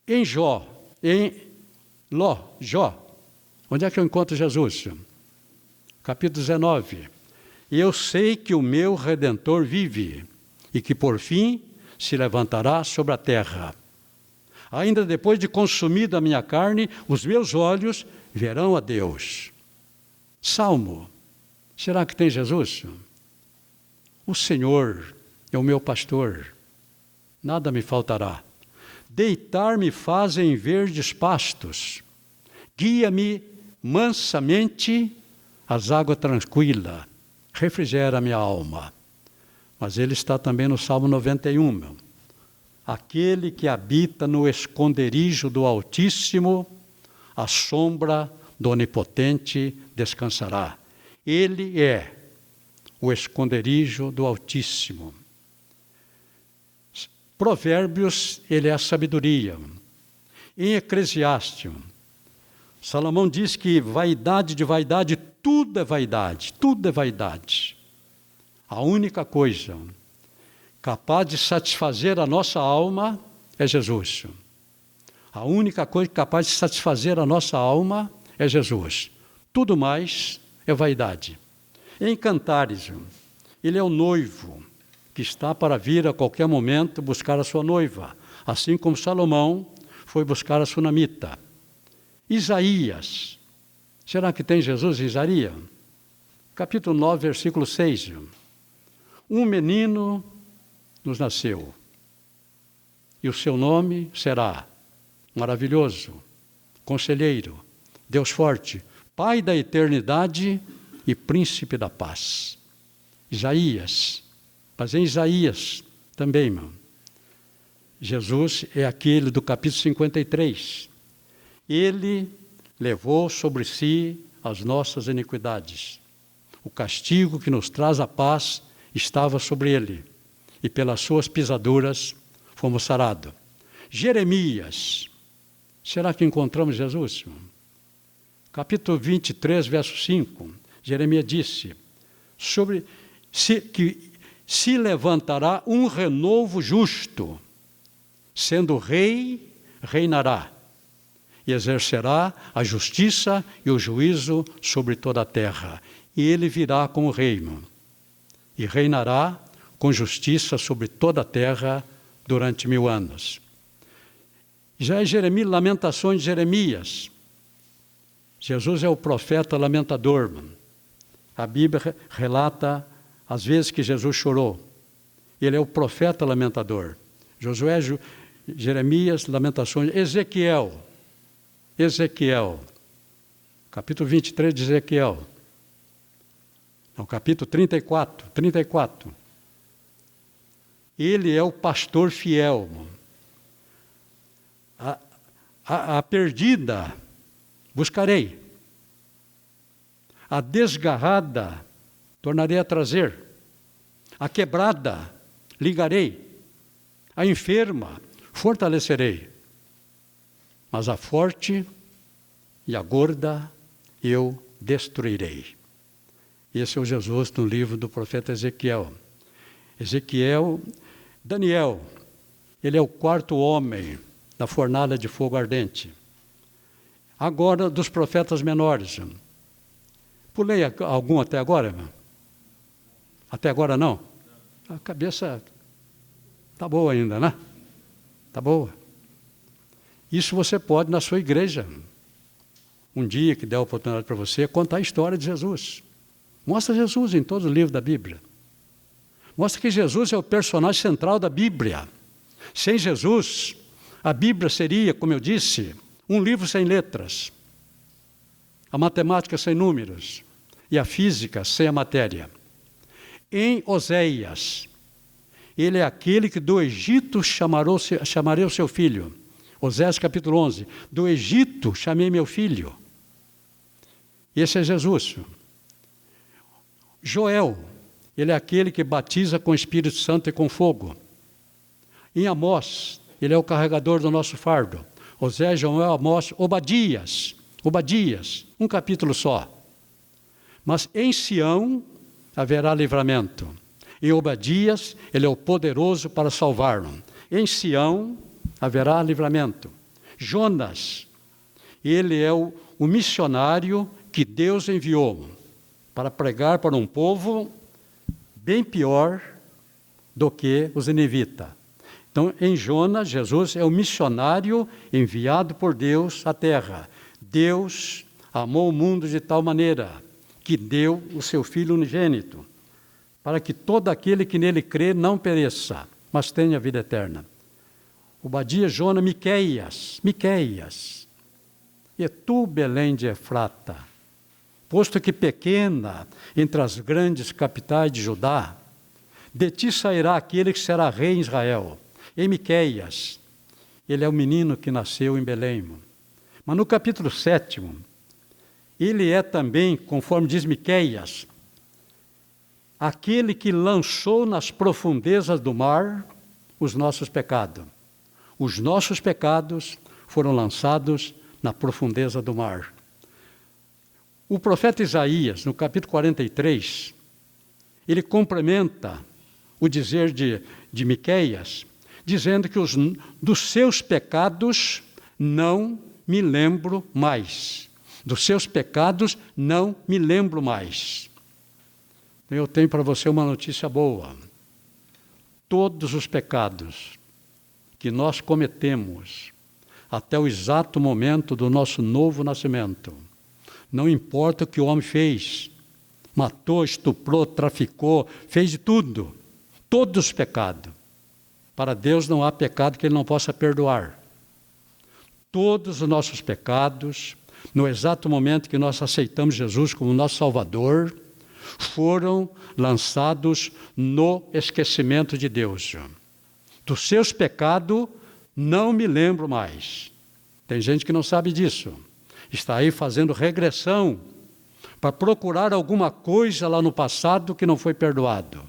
Em Jó, Jó. Onde é que eu encontro Jesus? Capítulo 19. E eu sei que o meu Redentor vive, e que por fim se levantará sobre a terra. Ainda depois de consumida a minha carne, os meus olhos verão a Deus. Salmo. Será que tem Jesus? O Senhor é o meu pastor, nada me faltará. Deitar-me faz em verdes pastos, guia-me mansamente às águas tranquilas, refrigera minha alma. Mas ele está também no Salmo 91. Aquele que habita no esconderijo do Altíssimo, à sombra do Onipotente descansará. Ele é o esconderijo do Altíssimo. Provérbios, ele é a sabedoria. Em Eclesiastes, Salomão diz que vaidade de vaidade, tudo é vaidade, tudo é vaidade. A única coisa capaz de satisfazer a nossa alma é Jesus. A única coisa capaz de satisfazer a nossa alma é Jesus. Tudo mais é vaidade. Em Cantares, ele é o noivo que está para vir a qualquer momento buscar a sua noiva, assim como Salomão foi buscar a sunamita. Isaías, será que tem Jesus em Isaías? Capítulo 9, versículo 6. Um menino nos nasceu, e o seu nome será Maravilhoso, Conselheiro, Deus Forte, Pai da Eternidade e Príncipe da Paz. Isaías, mas em Isaías também, irmão, Jesus é aquele do capítulo 53. Ele levou sobre si as nossas iniquidades. O castigo que nos traz a paz estava sobre ele, e pelas suas pisaduras fomos sarados. Jeremias, será que encontramos Jesus? Capítulo 23, verso 5, Jeremias disse, que se levantará um renovo justo, sendo rei, reinará, e exercerá a justiça e o juízo sobre toda a terra. E ele virá como rei, e reinará com justiça sobre toda a terra durante 1000 anos. Já é Jeremias, Lamentações de Jeremias. Jesus é o profeta lamentador. A Bíblia relata as vezes que Jesus chorou. Ele é o profeta lamentador. Josué, Jeremias, Lamentações, Ezequiel, capítulo 23 de Ezequiel. No capítulo 34. Ele é o pastor fiel. A perdida buscarei. A desgarrada tornarei a trazer. A quebrada ligarei. A enferma fortalecerei. Mas a forte e a gorda eu destruirei. Esse é o Jesus no livro do profeta Ezequiel. Daniel, ele é o quarto homem da fornalha de fogo ardente. Agora, dos profetas menores. Pulei algum até agora, irmão? Até agora não? A cabeça está boa ainda, né? Está boa. Isso você pode na sua igreja. Um dia que der a oportunidade para você, contar a história de Jesus. Mostra Jesus em todo o livro da Bíblia. Mostra que Jesus é o personagem central da Bíblia. Sem Jesus, a Bíblia seria, como eu disse, um livro sem letras. A matemática sem números. E a física sem a matéria. Em Oséias, ele é aquele que do Egito chamarei o seu filho. Oséias capítulo 11. Do Egito chamei meu filho. Esse é Jesus. Joel, ele é aquele que batiza com o Espírito Santo e com fogo. Em Amós, ele é o carregador do nosso fardo. Oséias, Joel, Amós, Obadias, um capítulo só. Mas em Sião haverá livramento. Em Obadias, ele é o poderoso para salvar-no. Em Sião haverá livramento. Jonas, ele é o missionário que Deus enviou para pregar para um povo bem pior do que os ninivitas. Então, em Jonas, Jesus é o missionário enviado por Deus à terra. Deus amou o mundo de tal maneira que deu o seu Filho unigênito, para que todo aquele que nele crê não pereça, mas tenha vida eterna. Obadias, Jonas, Miqueias. E tu, Belém de Efrata, posto que pequena entre as grandes capitais de Judá, de ti sairá aquele que será rei em Israel. Em Miqueias, ele é o menino que nasceu em Belém. Mas no capítulo 7, ele é também, conforme diz Miqueias, aquele que lançou nas profundezas do mar os nossos pecados. Os nossos pecados foram lançados na profundeza do mar. O profeta Isaías, no capítulo 43, ele complementa o dizer de Miqueias, dizendo que dos seus pecados não me lembro mais. Dos seus pecados não me lembro mais. Eu tenho para você uma notícia boa. Todos os pecados que nós cometemos até o exato momento do nosso novo nascimento, não importa o que o homem fez, matou, estuprou, traficou, fez de tudo, todos os pecados. Para Deus não há pecado que Ele não possa perdoar. Todos os nossos pecados, no exato momento que nós aceitamos Jesus como nosso Salvador, foram lançados no esquecimento de Deus. Dos seus pecados, não me lembro mais. Tem gente que não sabe disso. Está aí fazendo regressão para procurar alguma coisa lá no passado que não foi perdoado.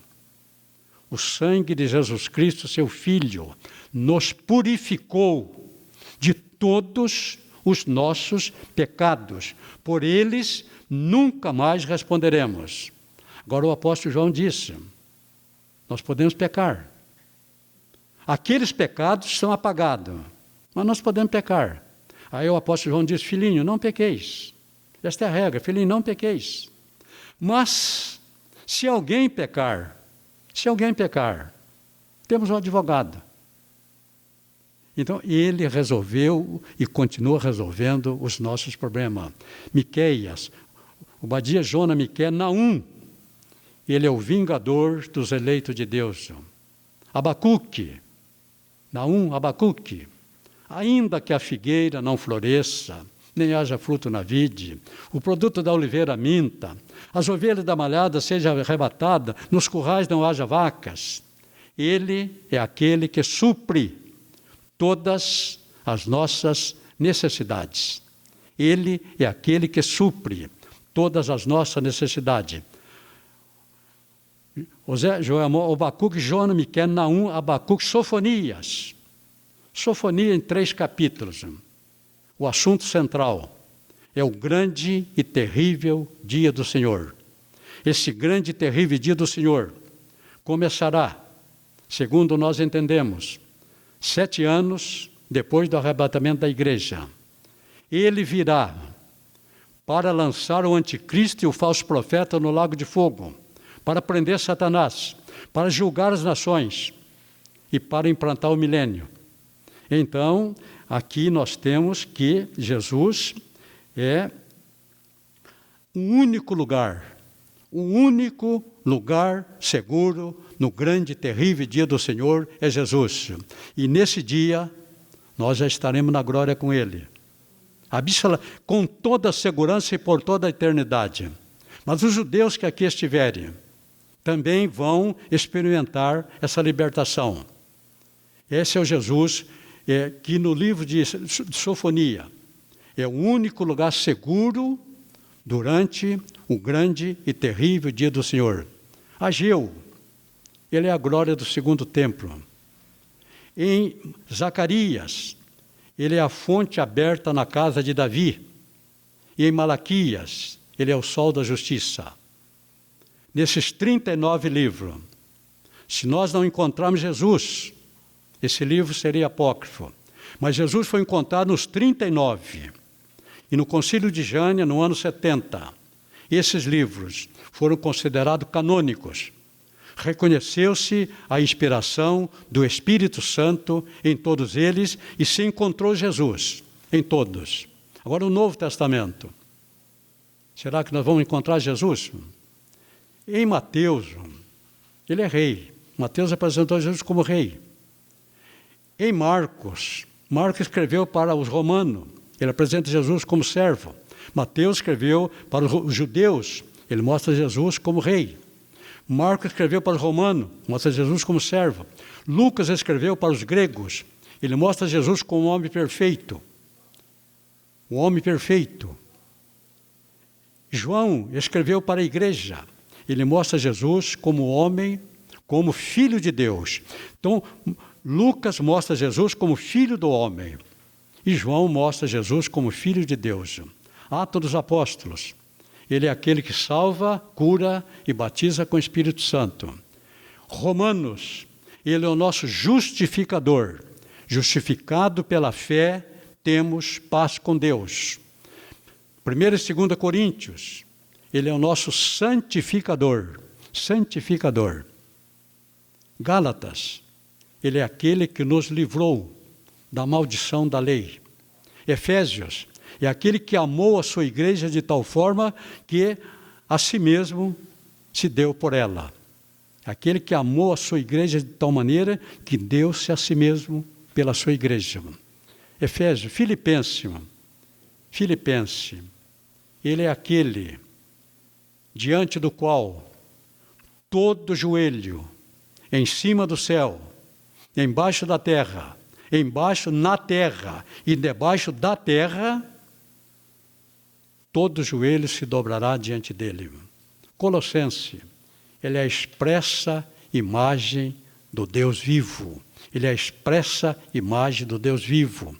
O sangue de Jesus Cristo, seu Filho, nos purificou de todos os nossos pecados. Por eles, nunca mais responderemos. Agora o apóstolo João disse, nós podemos pecar. Aqueles pecados são apagados, mas nós podemos pecar. Aí o apóstolo João diz, filhinho, não pequeis. Esta é a regra, filhinho, não pequeis. Mas, se alguém pecar, temos um advogado. Então, ele resolveu e continua resolvendo os nossos problemas. Miqueias, Obadias, Jonas, Miqueias, Naum, ele é o vingador dos eleitos de Deus. Abacuque, Naum, Abacuque, ainda que a figueira não floresça, nem haja fruto na vide, o produto da oliveira minta, as ovelhas da malhada sejam arrebatadas, nos currais não haja vacas. Ele é aquele que supre todas as nossas necessidades. Ele é aquele que supre todas as nossas necessidades. Joel, Abacuque, Jonas, Miqueias, Naum, Abacuque, Sofonias. Sofonia em 3 capítulos. O assunto central é o grande e terrível dia do Senhor. Esse grande e terrível dia do Senhor começará, segundo nós entendemos, 7 anos depois do arrebatamento da igreja. Ele virá para lançar o anticristo e o falso profeta no lago de fogo, para prender Satanás, para julgar as nações e para implantar o milênio. Então, aqui nós temos que Jesus é o único lugar seguro no grande e terrível dia do Senhor é Jesus. E nesse dia, nós já estaremos na glória com Ele. Com toda a segurança e por toda a eternidade. Mas os judeus que aqui estiverem, também vão experimentar essa libertação. Esse é o Jesus que no livro de Sofonia é o único lugar seguro durante o grande e terrível dia do Senhor. Ageu, ele é a glória do segundo templo. Em Zacarias, ele é a fonte aberta na casa de Davi. E em Malaquias, ele é o sol da justiça. Nesses 39 livros, se nós não encontrarmos Jesus, esse livro seria apócrifo. Mas Jesus foi encontrado nos 39. E no Concílio de Jânia, no ano 70, esses livros foram considerados canônicos. Reconheceu-se a inspiração do Espírito Santo em todos eles e se encontrou Jesus em todos. Agora o Novo Testamento. Será que nós vamos encontrar Jesus? Em Mateus, ele é rei. Mateus apresentou Jesus como rei. Em Marcos escreveu para os romanos. Ele apresenta Jesus como servo. Mateus escreveu para os judeus. Ele mostra Jesus como rei. Marcos escreveu para os romanos. Mostra Jesus como servo. Lucas escreveu para os gregos. Ele mostra Jesus como um homem perfeito. Um homem perfeito. João escreveu para a igreja. Ele mostra Jesus como homem, como filho de Deus. Então, Lucas mostra Jesus como filho do homem. E João mostra Jesus como filho de Deus. Atos dos Apóstolos. Ele é aquele que salva, cura e batiza com o Espírito Santo. Romanos. Ele é o nosso justificador. Justificado pela fé, temos paz com Deus. 1 e 2 Coríntios. Ele é o nosso santificador. Santificador. Gálatas. Ele é aquele que nos livrou da maldição da lei. Efésios é aquele que amou a sua igreja de tal forma que a si mesmo se deu por ela. Aquele que amou a sua igreja de tal maneira que deu-se a si mesmo pela sua igreja. Efésios, Filipenses, ele é aquele diante do qual todo joelho em cima do céu, embaixo da terra, embaixo na terra e debaixo da terra, todo joelho se dobrará diante dele. Colossenses, ele é a expressa imagem do Deus vivo. Ele é a expressa imagem do Deus vivo.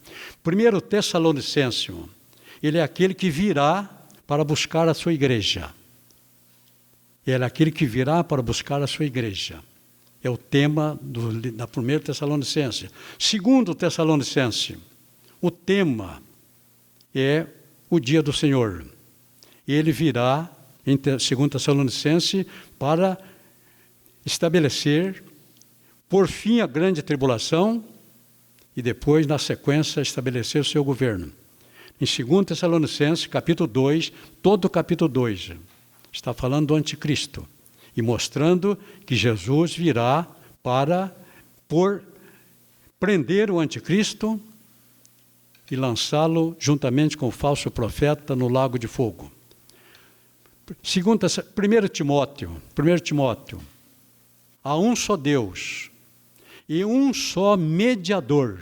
1 Tessalonicenses, ele é aquele que virá para buscar a sua igreja. Ele é aquele que virá para buscar a sua igreja. É o tema da 1 Tessalonicenses. 2 Tessalonicenses, o tema é o dia do Senhor. Ele virá, em 2 Tessalonicenses, para estabelecer, por fim, a grande tribulação e depois, na sequência, estabelecer o seu governo. Em 2 Tessalonicenses, capítulo 2, todo o capítulo 2, está falando do anticristo. E mostrando que Jesus virá para prender o anticristo e lançá-lo juntamente com o falso profeta no lago de fogo. 1 Timóteo, há um só Deus e um só mediador.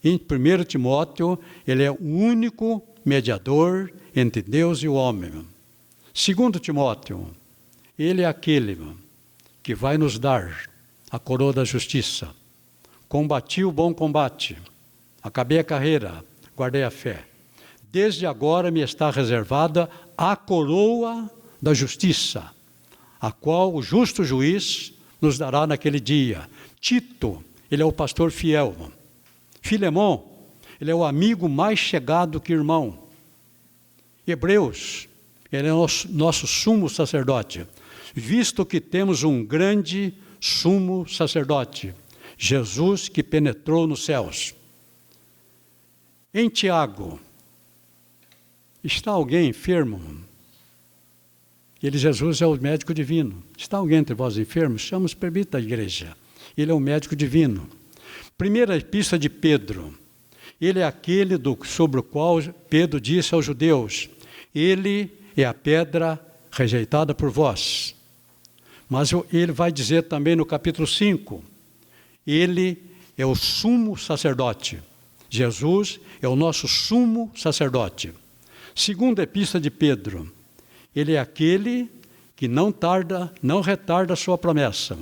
Em 1 Timóteo, ele é o único mediador entre Deus e o homem. 2 Timóteo, ele é aquele que vai nos dar a coroa da justiça. Combati o bom combate, acabei a carreira, guardei a fé. Desde agora me está reservada a coroa da justiça, a qual o justo juiz nos dará naquele dia. Tito ele é o pastor fiel. Filemon, ele é o amigo mais chegado que irmão. Hebreus, ele é nosso sumo sacerdote, visto que temos um grande sumo sacerdote, Jesus que penetrou nos céus. Em Tiago, está alguém enfermo? Jesus é o médico divino. Está alguém entre vós enfermos? Chama os presbíteros da igreja. Ele é o médico divino. Primeira epístola de Pedro. Ele é aquele sobre o qual Pedro disse aos judeus: ele é a pedra rejeitada por vós. Mas ele vai dizer também no capítulo 5, ele é o sumo sacerdote. Jesus é o nosso sumo sacerdote. Segunda epístola de Pedro, ele é aquele que não retarda a sua promessa.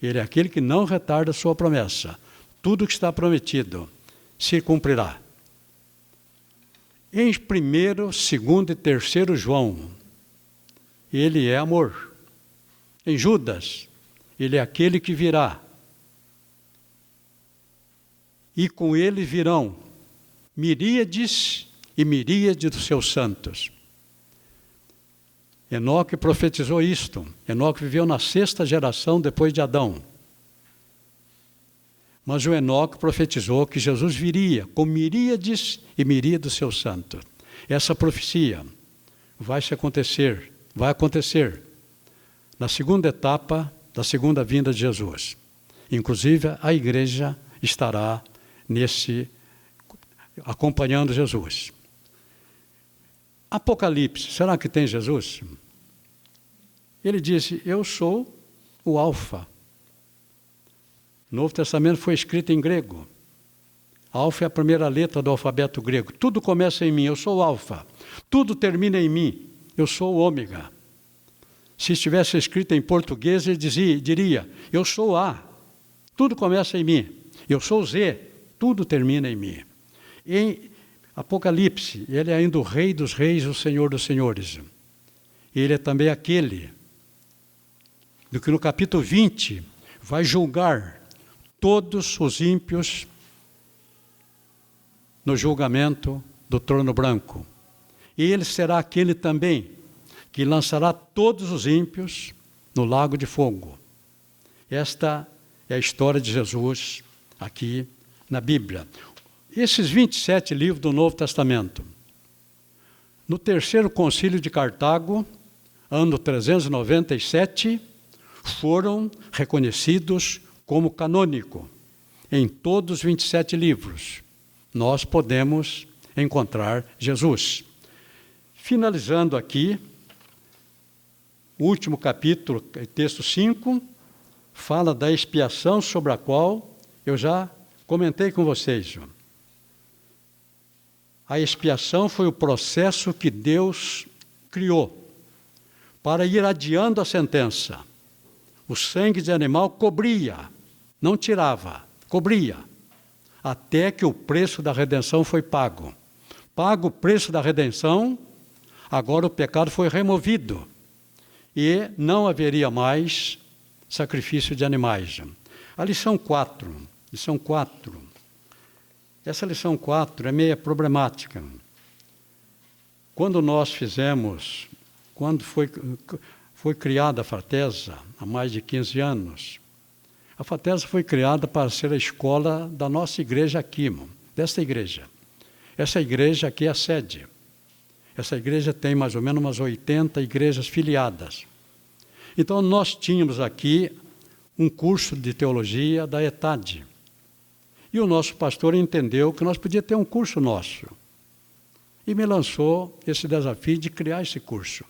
Ele é aquele que não retarda a sua promessa. Tudo que está prometido se cumprirá. Em 1º, 2º e 3º João, ele é amor. Em Judas, ele é aquele que virá. E com ele virão miríades e miríades dos seus santos. Enoque profetizou isto. Enoque viveu na 6ª geração depois de Adão. Mas o Enoque profetizou que Jesus viria com miríades e miríades dos seus santos. Essa profecia vai acontecer na segunda etapa da segunda vinda de Jesus. Inclusive, a igreja estará acompanhando Jesus. Apocalipse, será que tem Jesus? Ele disse: eu sou o Alfa. O Novo Testamento foi escrito em grego. Alfa é a primeira letra do alfabeto grego. Tudo começa em mim, eu sou o Alfa. Tudo termina em mim, eu sou o Ômega. Se estivesse escrito em português, ele diria: eu sou o A. Tudo começa em mim. Eu sou o Z. Tudo termina em mim. Em Apocalipse, ele é ainda o Rei dos Reis, o Senhor dos Senhores. Ele é também aquele do que no capítulo 20 vai julgar todos os ímpios no julgamento do trono branco. E ele será aquele também que lançará todos os ímpios no lago de fogo. Esta é a história de Jesus aqui na Bíblia. Esses 27 livros do Novo Testamento, no 3º Concílio de Cartago, ano 397, foram reconhecidos como canônico. Em todos os 27 livros, nós podemos encontrar Jesus. Finalizando aqui, o último capítulo, texto 5, fala da expiação sobre a qual eu já comentei com vocês. A expiação foi o processo que Deus criou para ir adiando a sentença. O sangue de animal cobria, não tirava, cobria, até que o preço da redenção foi pago. Pago o preço da redenção, agora o pecado foi removido e não haveria mais sacrifício de animais. A lição 4. Essa lição 4 é meio problemática. Quando foi criada a Fratesa, há mais de 15 anos, a Fratesa foi criada para ser a escola da nossa igreja aqui, desta igreja. Essa igreja aqui é a sede. Essa igreja tem mais ou menos umas 80 igrejas filiadas. Então, nós tínhamos aqui um curso de teologia da ETAD. E o nosso pastor entendeu que nós podíamos ter um curso nosso. E me lançou esse desafio de criar esse curso.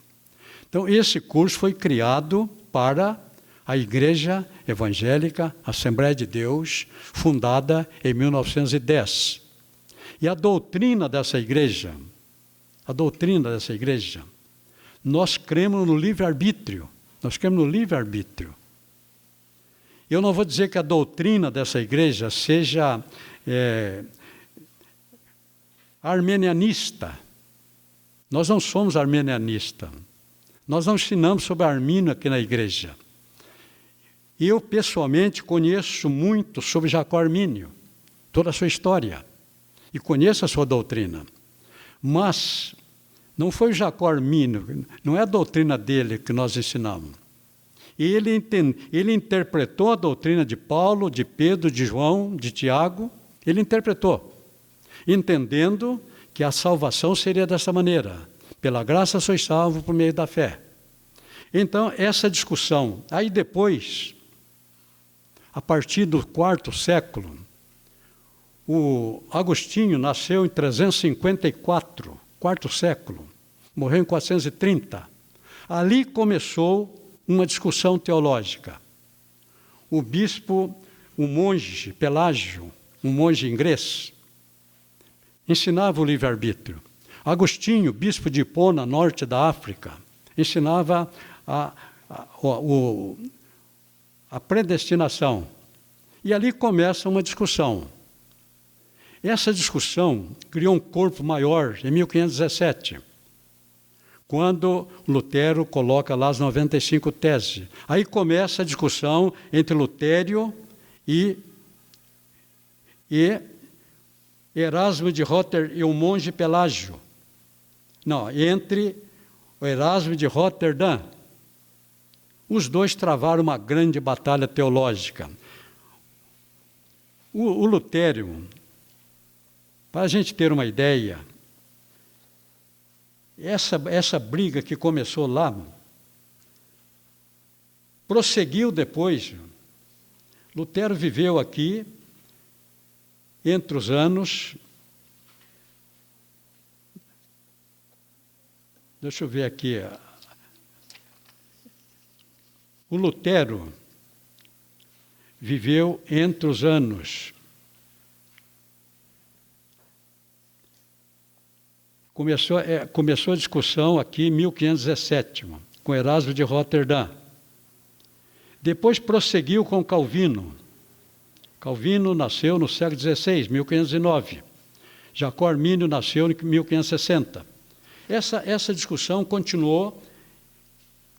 Então, esse curso foi criado para a Igreja Evangélica Assembleia de Deus, fundada em 1910. E a doutrina dessa igreja, nós cremos no livre-arbítrio. Eu não vou dizer que a doutrina dessa igreja seja arminianista. Nós não somos arminianistas. Nós não ensinamos sobre Armínio aqui na igreja. Eu, pessoalmente, conheço muito sobre Jacó Armínio, toda a sua história, e conheço a sua doutrina. Mas não foi Jacó Armínio, não é a doutrina dele que nós ensinamos. Ele interpretou a doutrina de Paulo, de Pedro, de João, de Tiago, ele interpretou, entendendo que a salvação seria dessa maneira. Pela graça sois salvos por meio da fé. Então, essa discussão. Aí depois, a partir do quarto século, o Agostinho nasceu em 354, quarto século, morreu em 430. Ali começou uma discussão teológica. O bispo, o monge Pelágio, um monge inglês, ensinava o livre-arbítrio. Agostinho, bispo de Hipona, norte da África, ensinava a predestinação. E ali começa uma discussão. Essa discussão criou um corpo maior em 1517, quando Lutero coloca lá as 95 teses. Aí começa a discussão entre Lutero e Erasmo de Rotterdam e o monge Pelágio. Não, entre o Erasmo de Rotterdam. Os dois travaram uma grande batalha teológica. O Lutero, para a gente ter uma ideia, essa briga que começou lá, prosseguiu depois. Lutero viveu aqui entre os anos... Deixa eu ver aqui. O Lutero viveu entre os anos... Começou a discussão aqui em 1517, com Erasmo de Rotterdam. Depois prosseguiu com Calvino. Calvino nasceu no século XVI, 1509. Jacó Armínio nasceu em 1560. Essa discussão continuou,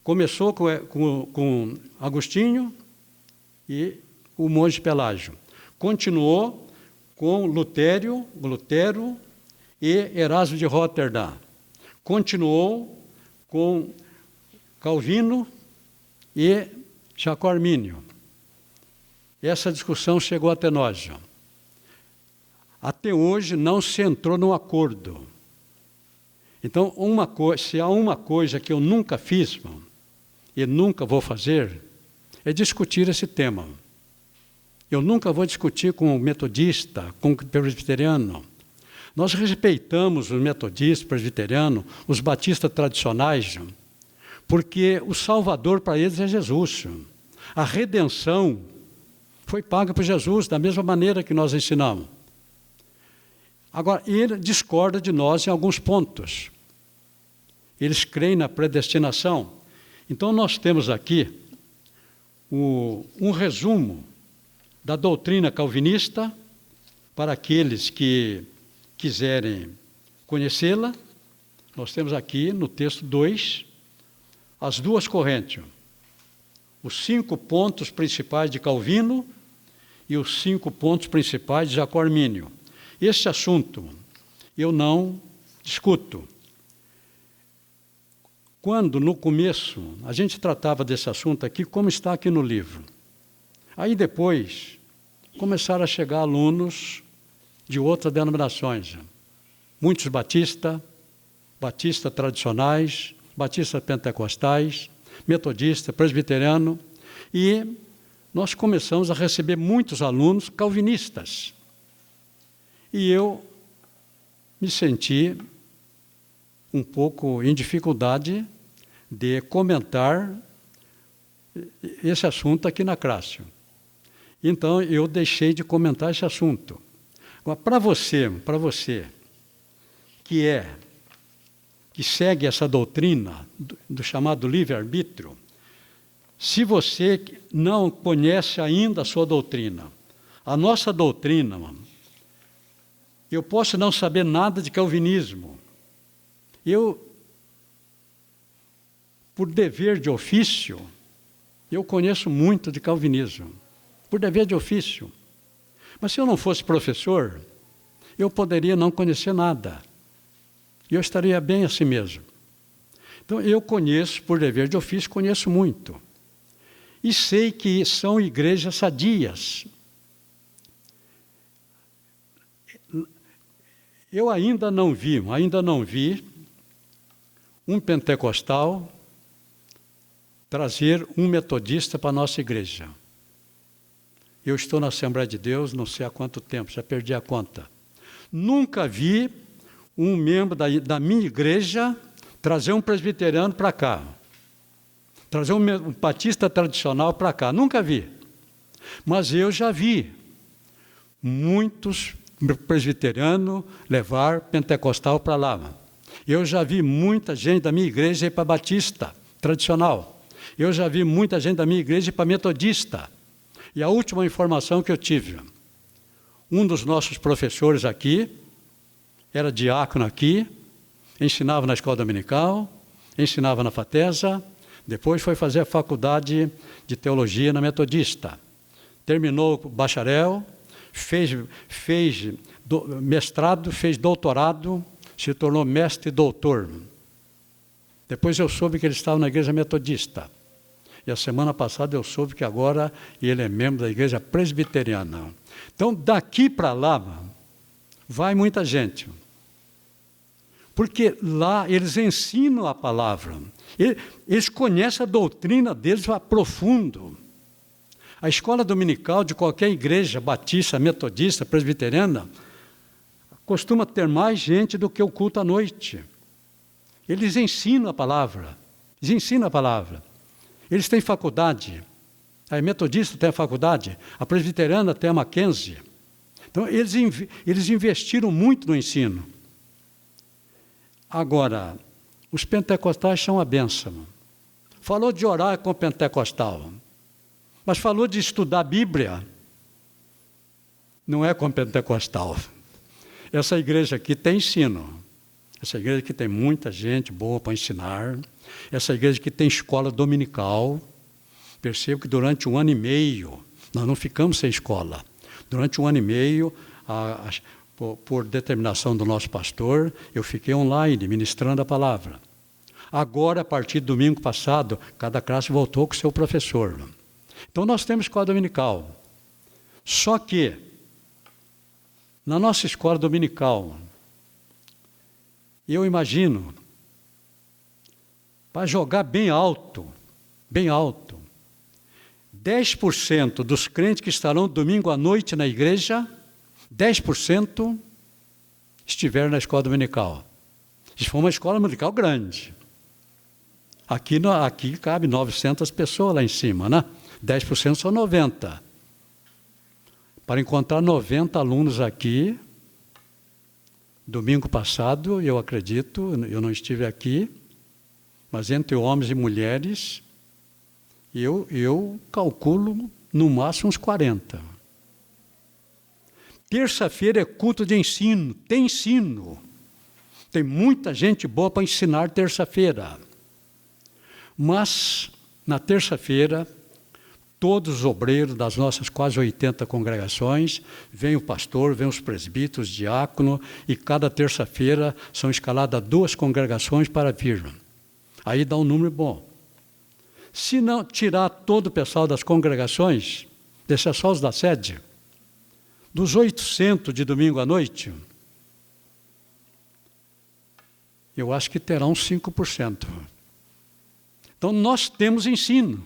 começou com Agostinho e o monge Pelágio. Continuou com Lutero e Erasmo de Rotterdam. Continuou com Calvino e Jacó Armínio. Essa discussão chegou até nós. Até hoje não se entrou num acordo. Então, se há uma coisa que eu nunca fiz, e nunca vou fazer, é discutir esse tema. Eu nunca vou discutir com o metodista, com o presbiteriano. Nós respeitamos os metodistas, presbiterianos, os batistas tradicionais, porque o Salvador para eles é Jesus. A redenção foi paga por Jesus, da mesma maneira que nós ensinamos. Agora, ele discorda de nós em alguns pontos. Eles creem na predestinação. Então, nós temos aqui um resumo da doutrina calvinista para aqueles que quiserem conhecê-la. Nós temos aqui no texto 2 as duas correntes, os 5 pontos principais de Calvino e os 5 pontos principais de Jacó Armínio. Esse assunto eu não discuto. Quando, no começo, a gente tratava desse assunto aqui, como está aqui no livro. Aí depois, começaram a chegar alunos de outras denominações. Muitos batistas tradicionais, batistas pentecostais, metodistas, presbiteriano, e nós começamos a receber muitos alunos calvinistas. E eu me senti um pouco em dificuldade de comentar esse assunto aqui na classe. Então, eu deixei de comentar esse assunto. Agora, para você que segue essa doutrina do chamado livre-arbítrio, se você não conhece ainda a sua doutrina, a nossa doutrina, eu posso não saber nada de calvinismo. Eu, por dever de ofício, Eu conheço muito de calvinismo, por dever de ofício. Mas se eu não fosse professor, eu poderia não conhecer nada. E eu estaria bem assim mesmo. Então, eu conheço, por dever de ofício, conheço muito. E sei que são igrejas sadias. Eu ainda não vi um pentecostal trazer um metodista para a nossa igreja. Eu estou na Assembleia de Deus, não sei há quanto tempo, já perdi a conta. Nunca vi um membro da minha igreja trazer um presbiteriano para cá, trazer um batista tradicional para cá. Nunca vi. Mas eu já vi muitos presbiterianos levar pentecostal para lá. Eu já vi muita gente da minha igreja ir para batista tradicional. Eu já vi muita gente da minha igreja ir para metodista. E a última informação que eu tive, um dos nossos professores aqui, era diácono aqui, ensinava na escola dominical, ensinava na FATESA, depois foi fazer a faculdade de teologia na metodista. Terminou o bacharel, fez mestrado, fez doutorado, se tornou mestre e doutor. Depois eu soube que ele estava na igreja metodista. E a semana passada eu soube que agora ele é membro da igreja presbiteriana. Então, daqui para lá, vai muita gente. Porque lá eles ensinam a palavra. Eles conhecem a doutrina deles a profundo. A escola dominical de qualquer igreja batista, metodista, presbiteriana, costuma ter mais gente do que o culto à noite. Eles ensinam a palavra. Eles têm faculdade. A metodista tem a faculdade. A presbiteriana tem a Mackenzie. Então, eles investiram muito no ensino. Agora, os pentecostais são a bênção. Falou de orar com o pentecostal. Mas falou de estudar a Bíblia. Não é com o pentecostal. Essa igreja aqui tem ensino. Essa igreja aqui tem muita gente boa para ensinar. Essa igreja aqui tem escola dominical. Percebo que durante 1 ano e meio, nós não ficamos sem escola. Durante 1 ano e meio, por determinação do nosso pastor, eu fiquei online, ministrando a palavra. Agora, a partir do domingo passado, cada classe voltou com o seu professor. Então, nós temos escola dominical. Só que, na nossa escola dominical, eu imagino, para jogar bem alto, 10% dos crentes que estarão domingo à noite na igreja, 10% estiveram na escola dominical. Isso foi uma escola dominical grande. Aqui cabe 900 pessoas lá em cima, né? 10% são 90. Para encontrar 90 alunos aqui, domingo passado, eu acredito, eu não estive aqui, mas entre homens e mulheres, eu calculo no máximo uns 40. Terça-feira é culto de ensino, tem ensino. Tem muita gente boa para ensinar terça-feira. Mas, na terça-feira, todos os obreiros das nossas quase 80 congregações, vem o pastor, vem os presbíteros, diácono, e cada terça-feira são escaladas 2 congregações para vir. Aí dá um número bom. Se não tirar todo o pessoal das congregações, deixar só os da sede, dos 800 de domingo à noite, eu acho que terá uns 5%. Então, nós temos ensino.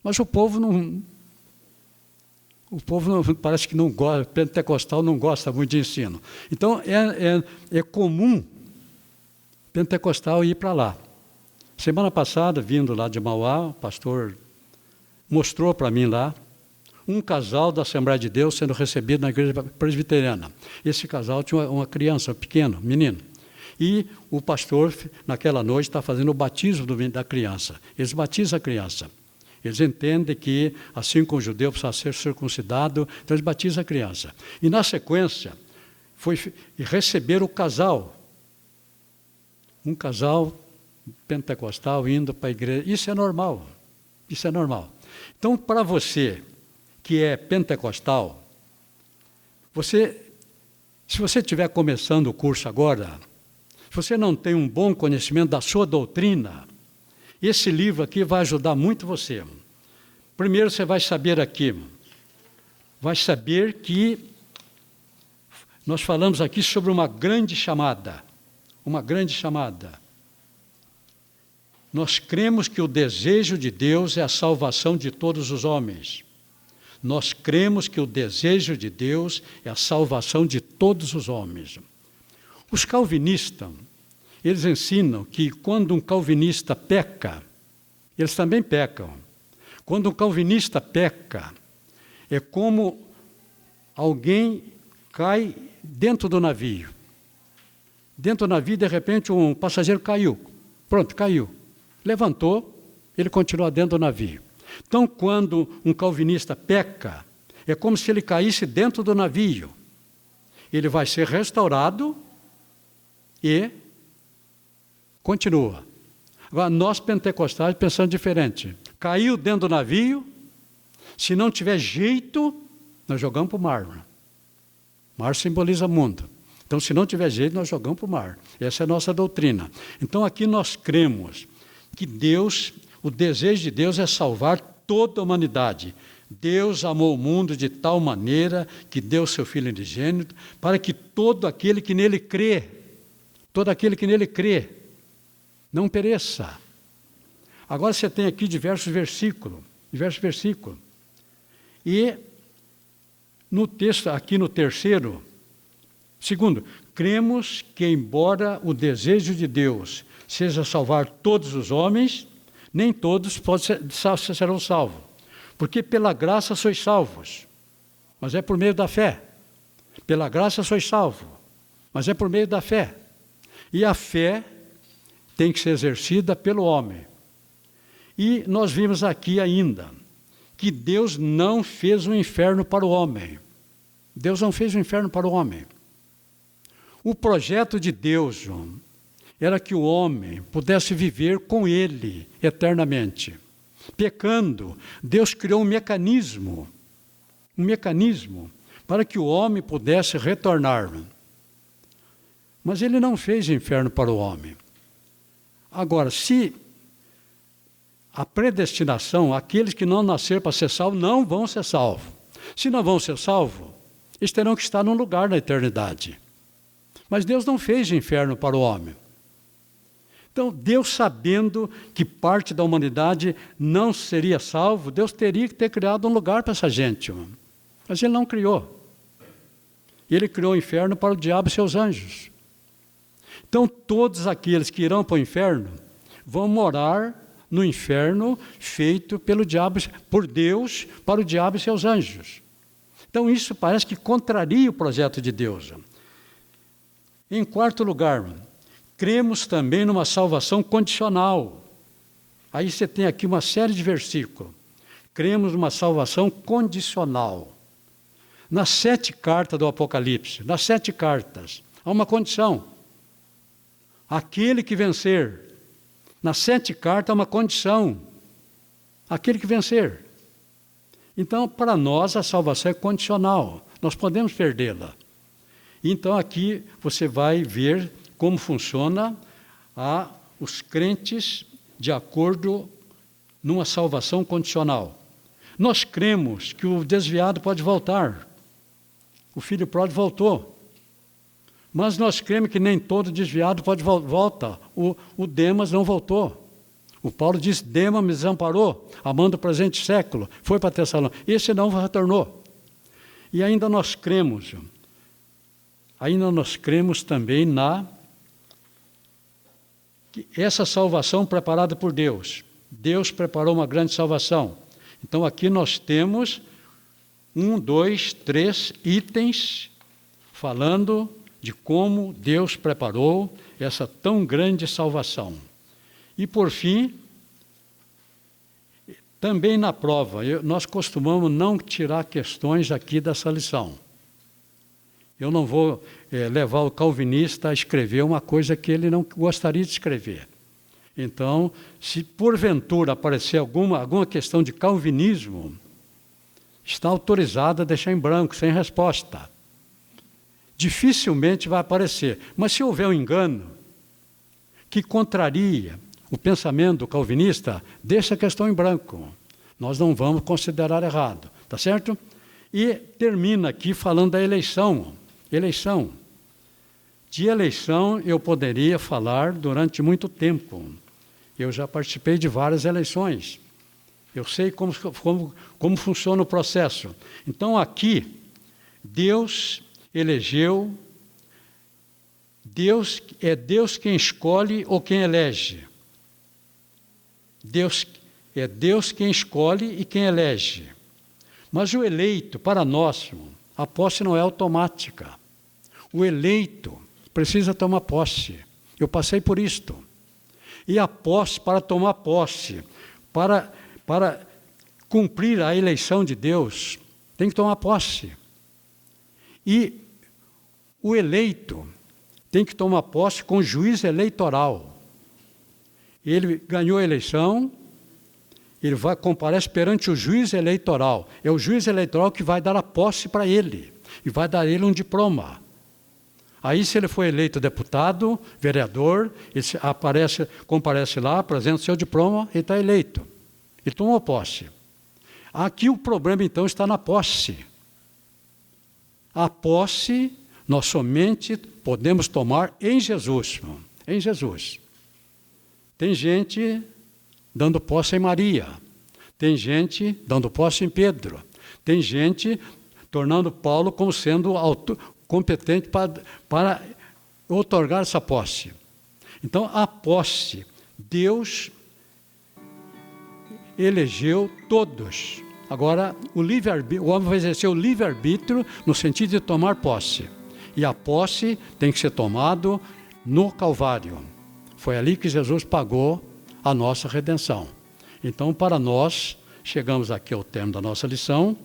Mas o povo não parece que não gosta, pentecostal não gosta muito de ensino. Então, é comum pentecostal ir para lá. Semana passada, vindo lá de Mauá, o pastor mostrou para mim lá um casal da Assembleia de Deus sendo recebido na igreja presbiteriana. Esse casal tinha uma criança, um pequeno, menino. E o pastor, naquela noite, está fazendo o batismo da criança. Eles batizam a criança. Eles entendem que, assim como o judeu precisa ser circuncidado, então eles batizam a criança. E, na sequência, foi receber o casal. Um casal pentecostal indo para a igreja. Isso é normal. Isso é normal. Então, para você que é pentecostal, se você estiver começando o curso agora, se você não tem um bom conhecimento da sua doutrina, esse livro aqui vai ajudar muito você. Primeiro você vai saber aqui, vai saber que nós falamos aqui sobre uma grande chamada. Uma grande chamada. Nós cremos que o desejo de Deus é a salvação de todos os homens. Nós cremos que o desejo de Deus é a salvação de todos os homens. Os calvinistas, eles ensinam que quando um calvinista peca, eles também pecam. Quando um calvinista peca, é como alguém cai dentro do navio. Dentro do navio, de repente, um passageiro caiu. Pronto, caiu. Levantou, ele continua dentro do navio. Então, quando um calvinista peca, é como se ele caísse dentro do navio. Ele vai ser restaurado e continua. Agora, nós pentecostais pensamos diferente. Caiu dentro do navio, se não tiver jeito, nós jogamos para o mar. Mar simboliza mundo. Então, se não tiver jeito, nós jogamos para o mar. Essa é a nossa doutrina. Então, aqui nós cremos que Deus, o desejo de Deus é salvar toda a humanidade. Deus amou o mundo de tal maneira que deu seu Filho unigênito, para que todo aquele que nele crê, não pereça. Agora você tem aqui diversos versículos. E no texto, aqui no terceiro, segundo, cremos que embora o desejo de Deus seja salvar todos os homens, nem todos serão salvos. Porque pela graça sois salvos, mas é por meio da fé. Pela graça sois salvos, mas é por meio da fé. E a fé tem que ser exercida pelo homem. E nós vimos aqui ainda que Deus não fez um inferno para o homem. Deus não fez um inferno para o homem. O projeto de Deus, João, era que o homem pudesse viver com Ele eternamente. Pecando, Deus criou um mecanismo para que o homem pudesse retornar. Mas Ele não fez inferno para o homem. Agora, se a predestinação, aqueles que não nasceram para ser salvos, não vão ser salvos. Se não vão ser salvos, eles terão que estar num lugar na eternidade. Mas Deus não fez inferno para o homem. Então, Deus, sabendo que parte da humanidade não seria salvo, Deus teria que ter criado um lugar para essa gente. Mas Ele não criou. Ele criou o inferno para o diabo e seus anjos. Então, todos aqueles que irão para o inferno vão morar no inferno feito pelo diabo, por Deus, para o diabo e seus anjos. Então, isso parece que contraria o projeto de Deus. Em quarto lugar, cremos também numa salvação condicional. Aí você tem aqui uma série de versículos. Cremos numa salvação condicional. Nas 7 cartas do Apocalipse, nas 7 cartas, há uma condição. Aquele que vencer. Nas 7 cartas há uma condição. Aquele que vencer. Então, para nós, a salvação é condicional. Nós podemos perdê-la. Então, aqui você vai ver como funciona os crentes de acordo numa salvação condicional. Nós cremos que o desviado pode voltar. O filho pródigo voltou. Mas nós cremos que nem todo desviado pode voltar. O Demas não voltou. O Paulo diz, Demas me desamparou, amando o presente século, foi para Tessalônica. Esse não retornou. E ainda nós cremos também que essa salvação preparada por Deus. Deus preparou uma grande salvação. Então aqui nós temos 1, 2, 3 itens falando de como Deus preparou essa tão grande salvação. E por fim, também na prova, nós costumamos não tirar questões aqui dessa lição. Eu não vou levar o calvinista a escrever uma coisa que ele não gostaria de escrever. Então, se porventura aparecer alguma questão de calvinismo, está autorizado a deixar em branco, sem resposta. Dificilmente vai aparecer. Mas se houver um engano que contraria o pensamento calvinista, deixa a questão em branco. Nós não vamos considerar errado, tá certo? E termina aqui falando da eleição. Eleição. De eleição eu poderia falar durante muito tempo. Eu já participei de várias eleições. Eu sei como funciona o processo. Então aqui, Deus elegeu, é Deus quem escolhe ou quem elege. É Deus quem escolhe e quem elege. Mas o eleito, para nós, a posse não é automática. O eleito precisa tomar posse. Eu passei por isto. E a posse, para tomar posse, para cumprir a eleição de Deus, tem que tomar posse. E o eleito tem que tomar posse com juiz eleitoral. Ele ganhou a eleição, ele comparece perante o juiz eleitoral. É o juiz eleitoral que vai dar a posse para ele e vai dar a ele um diploma. Aí, se ele for eleito deputado, vereador, ele comparece lá, apresenta o seu diploma, ele está eleito. Ele tomou posse. Aqui o problema, então, está na posse. A posse, nós somente podemos tomar em Jesus. Em Jesus. Tem gente dando posse em Maria. Tem gente dando posse em Pedro. Tem gente tornando Paulo como sendo competente para outorgar essa posse. Então, a posse, Deus elegeu todos. Agora, o homem vai exercer o livre-arbítrio no sentido de tomar posse. E a posse tem que ser tomado no Calvário. Foi ali que Jesus pagou a nossa redenção. Então, para nós, chegamos aqui ao termo da nossa lição.